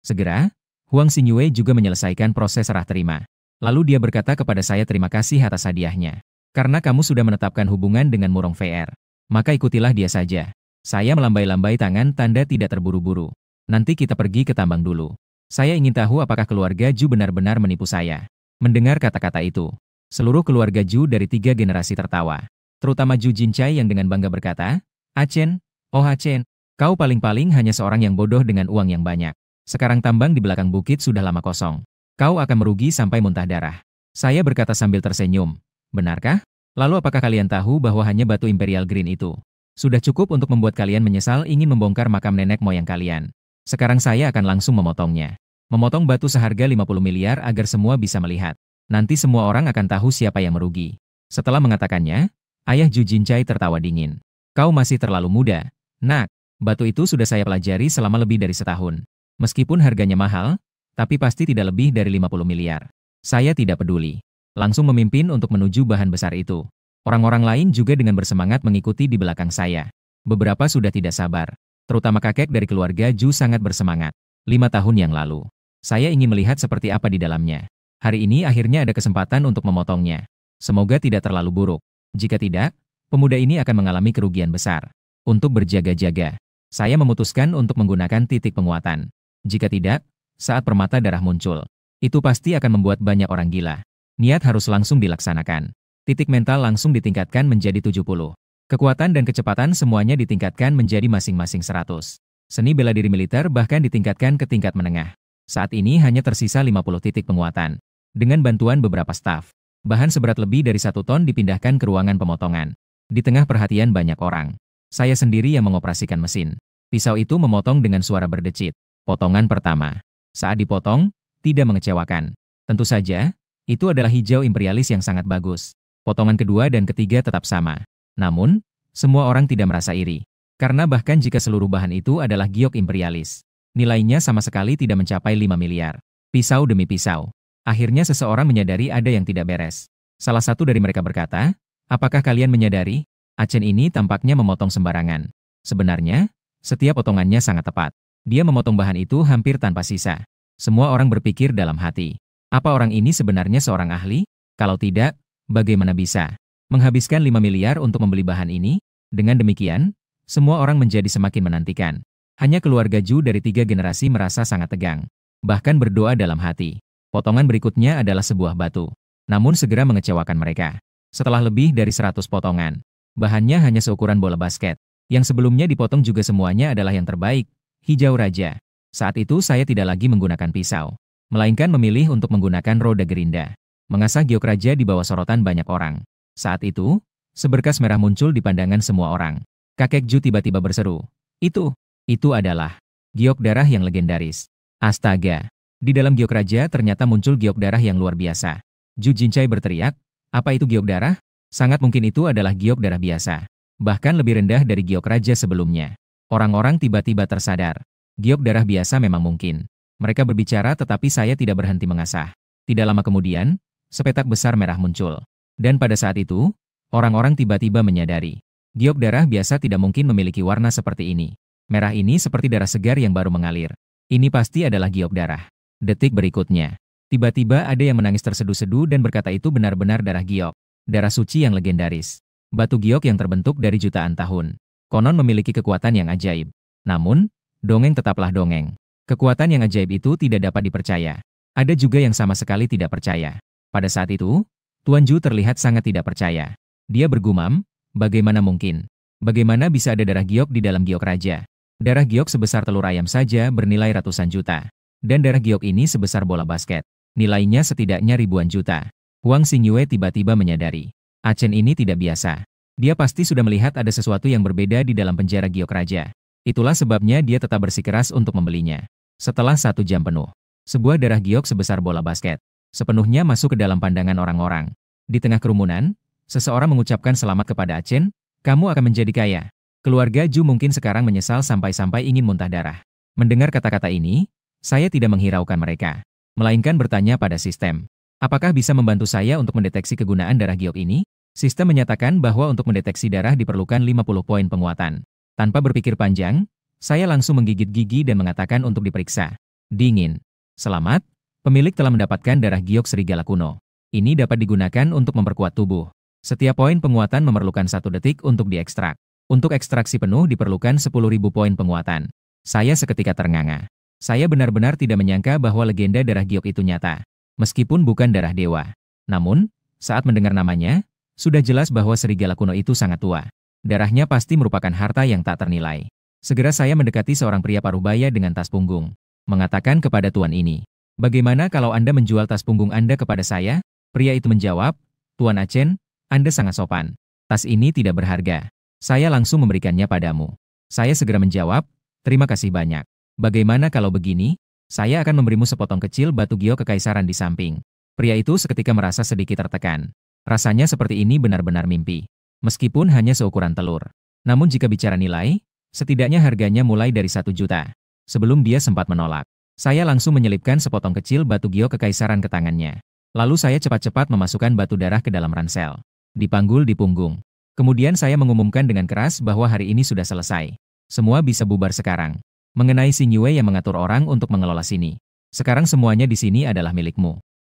Segera, Huang Xingyue juga menyelesaikan proses serah terima. Lalu dia berkata kepada saya terima kasih atas hadiahnya. Karena kamu sudah menetapkan hubungan dengan Murong VR, maka ikutilah dia saja. Saya melambai-lambai tangan tanda tidak terburu-buru. Nanti kita pergi ke tambang dulu. Saya ingin tahu apakah keluarga Ju benar-benar menipu saya. Mendengar kata-kata itu, seluruh keluarga Ju dari 3 generasi tertawa. Terutama Ju Jinchai yang dengan bangga berkata, Achen, oh Achen, kau paling-paling hanya seorang yang bodoh dengan uang yang banyak. Sekarang tambang di belakang bukit sudah lama kosong. Kau akan merugi sampai muntah darah. Saya berkata sambil tersenyum. Benarkah? Lalu apakah kalian tahu bahwa hanya batu Imperial Green itu sudah cukup untuk membuat kalian menyesal ingin membongkar makam nenek moyang kalian? Sekarang saya akan langsung memotongnya. Memotong batu seharga 50 miliar agar semua bisa melihat. Nanti semua orang akan tahu siapa yang merugi. Setelah mengatakannya, ayah Ju Jinchai tertawa dingin. Kau masih terlalu muda, nak. Batu itu sudah saya pelajari selama lebih dari setahun. Meskipun harganya mahal, tapi pasti tidak lebih dari 50 miliar. Saya tidak peduli. Langsung memimpin untuk menuju bahan besar itu. Orang-orang lain juga dengan bersemangat mengikuti di belakang saya. Beberapa sudah tidak sabar. Terutama kakek dari keluarga Ju sangat bersemangat. 5 tahun yang lalu, saya ingin melihat seperti apa di dalamnya. Hari ini akhirnya ada kesempatan untuk memotongnya. Semoga tidak terlalu buruk. Jika tidak, pemuda ini akan mengalami kerugian besar. Untuk berjaga-jaga, saya memutuskan untuk menggunakan titik penguatan. Jika tidak, saat permata darah muncul, itu pasti akan membuat banyak orang gila. Niat harus langsung dilaksanakan. Titik mental langsung ditingkatkan menjadi 70. Kekuatan dan kecepatan semuanya ditingkatkan menjadi masing-masing 100. Seni bela diri militer bahkan ditingkatkan ke tingkat menengah. Saat ini hanya tersisa 50 titik penguatan. Dengan bantuan beberapa staf, bahan seberat lebih dari 1 ton dipindahkan ke ruangan pemotongan. Di tengah perhatian banyak orang, saya sendiri yang mengoperasikan mesin. Pisau itu memotong dengan suara berdecit. Potongan pertama. Saat dipotong, tidak mengecewakan. Tentu saja, itu adalah hijau imperialis yang sangat bagus. Potongan kedua dan ketiga tetap sama. Namun, semua orang tidak merasa iri. Karena bahkan jika seluruh bahan itu adalah giok imperialis, nilainya sama sekali tidak mencapai 5 miliar. Pisau demi pisau. Akhirnya seseorang menyadari ada yang tidak beres. Salah satu dari mereka berkata, apakah kalian menyadari? Achen ini tampaknya memotong sembarangan. Sebenarnya, setiap potongannya sangat tepat. Dia memotong bahan itu hampir tanpa sisa. Semua orang berpikir dalam hati. Apa orang ini sebenarnya seorang ahli? Kalau tidak, bagaimana bisa menghabiskan 5 miliar untuk membeli bahan ini? Dengan demikian, semua orang menjadi semakin menantikan. Hanya keluarga Ju dari 3 generasi merasa sangat tegang. Bahkan berdoa dalam hati. Potongan berikutnya adalah sebuah batu. Namun segera mengecewakan mereka. Setelah lebih dari 100 potongan, bahannya hanya seukuran bola basket. Yang sebelumnya dipotong juga semuanya adalah yang terbaik, hijau raja. Saat itu saya tidak lagi menggunakan pisau, melainkan memilih untuk menggunakan roda gerinda. Mengasah giok raja di bawah sorotan banyak orang. Saat itu, seberkas merah muncul di pandangan semua orang. Kakek Ju tiba-tiba berseru, itu adalah giok darah yang legendaris. Astaga, di dalam giok raja ternyata muncul giok darah yang luar biasa. Ju Jinchai berteriak, apa itu giok darah? Sangat mungkin itu adalah giok darah biasa. Bahkan lebih rendah dari giok raja sebelumnya. Orang-orang tiba-tiba tersadar. Giok darah biasa memang mungkin. Mereka berbicara tetapi saya tidak berhenti mengasah. Tidak lama kemudian, sepetak besar merah muncul. Dan pada saat itu, orang-orang tiba-tiba menyadari. Giok darah biasa tidak mungkin memiliki warna seperti ini. Merah ini seperti darah segar yang baru mengalir. Ini pasti adalah giok darah. Detik berikutnya, tiba-tiba ada yang menangis terseduh-seduh dan berkata itu benar-benar darah giok. Darah suci yang legendaris. Batu giok yang terbentuk dari jutaan tahun. Konon memiliki kekuatan yang ajaib. Namun, dongeng tetaplah dongeng. Kekuatan yang ajaib itu tidak dapat dipercaya. Ada juga yang sama sekali tidak percaya. Pada saat itu, Tuan Ju terlihat sangat tidak percaya. Dia bergumam, bagaimana mungkin? Bagaimana bisa ada darah giok di dalam giok raja? Darah giok sebesar telur ayam saja bernilai ratusan juta. Dan darah giok ini sebesar bola basket. Nilainya setidaknya ribuan juta. Huang Xingyue tiba-tiba menyadari. Achen ini tidak biasa. Dia pasti sudah melihat ada sesuatu yang berbeda di dalam penjara giok raja. Itulah sebabnya dia tetap bersikeras untuk membelinya. Setelah 1 jam penuh, sebuah darah giok sebesar bola basket sepenuhnya masuk ke dalam pandangan orang-orang. Di tengah kerumunan, seseorang mengucapkan selamat kepada Achen, kamu akan menjadi kaya. Keluarga Ju mungkin sekarang menyesal sampai-sampai ingin muntah darah. Mendengar kata-kata ini, saya tidak menghiraukan mereka, melainkan bertanya pada sistem. Apakah bisa membantu saya untuk mendeteksi kegunaan darah giok ini? Sistem menyatakan bahwa untuk mendeteksi darah diperlukan 50 poin penguatan. Tanpa berpikir panjang, saya langsung menggigit gigi dan mengatakan untuk diperiksa. Dingin. Selamat, pemilik telah mendapatkan darah giok serigala kuno. Ini dapat digunakan untuk memperkuat tubuh. Setiap poin penguatan memerlukan 1 detik untuk diekstrak. Untuk ekstraksi penuh diperlukan 10.000 poin penguatan. Saya seketika ternganga. Saya benar-benar tidak menyangka bahwa legenda darah giok itu nyata. Meskipun bukan darah dewa. Namun, saat mendengar namanya, sudah jelas bahwa serigala kuno itu sangat tua. Darahnya pasti merupakan harta yang tak ternilai. Segera saya mendekati seorang pria parubaya dengan tas punggung. Mengatakan kepada tuan ini, bagaimana kalau Anda menjual tas punggung Anda kepada saya? Pria itu menjawab, Tuan Achen, Anda sangat sopan. Tas ini tidak berharga. Saya langsung memberikannya padamu. Saya segera menjawab, terima kasih banyak. Bagaimana kalau begini? Saya akan memberimu sepotong kecil batu giok kekaisaran di samping. Pria itu seketika merasa sedikit tertekan. Rasanya seperti ini benar-benar mimpi. Meskipun hanya seukuran telur. Namun jika bicara nilai, setidaknya harganya mulai dari 1 juta. Sebelum dia sempat menolak, saya langsung menyelipkan sepotong kecil batu giok kekaisaran ke tangannya. Lalu saya cepat-cepat memasukkan batu darah ke dalam ransel. Dipanggul di punggung. Kemudian saya mengumumkan dengan keras bahwa hari ini sudah selesai. Semua bisa bubar sekarang. Mengenai Xing Yue yang mengatur orang untuk mengelola sini. Sekarang semuanya di sini adalah milikmu.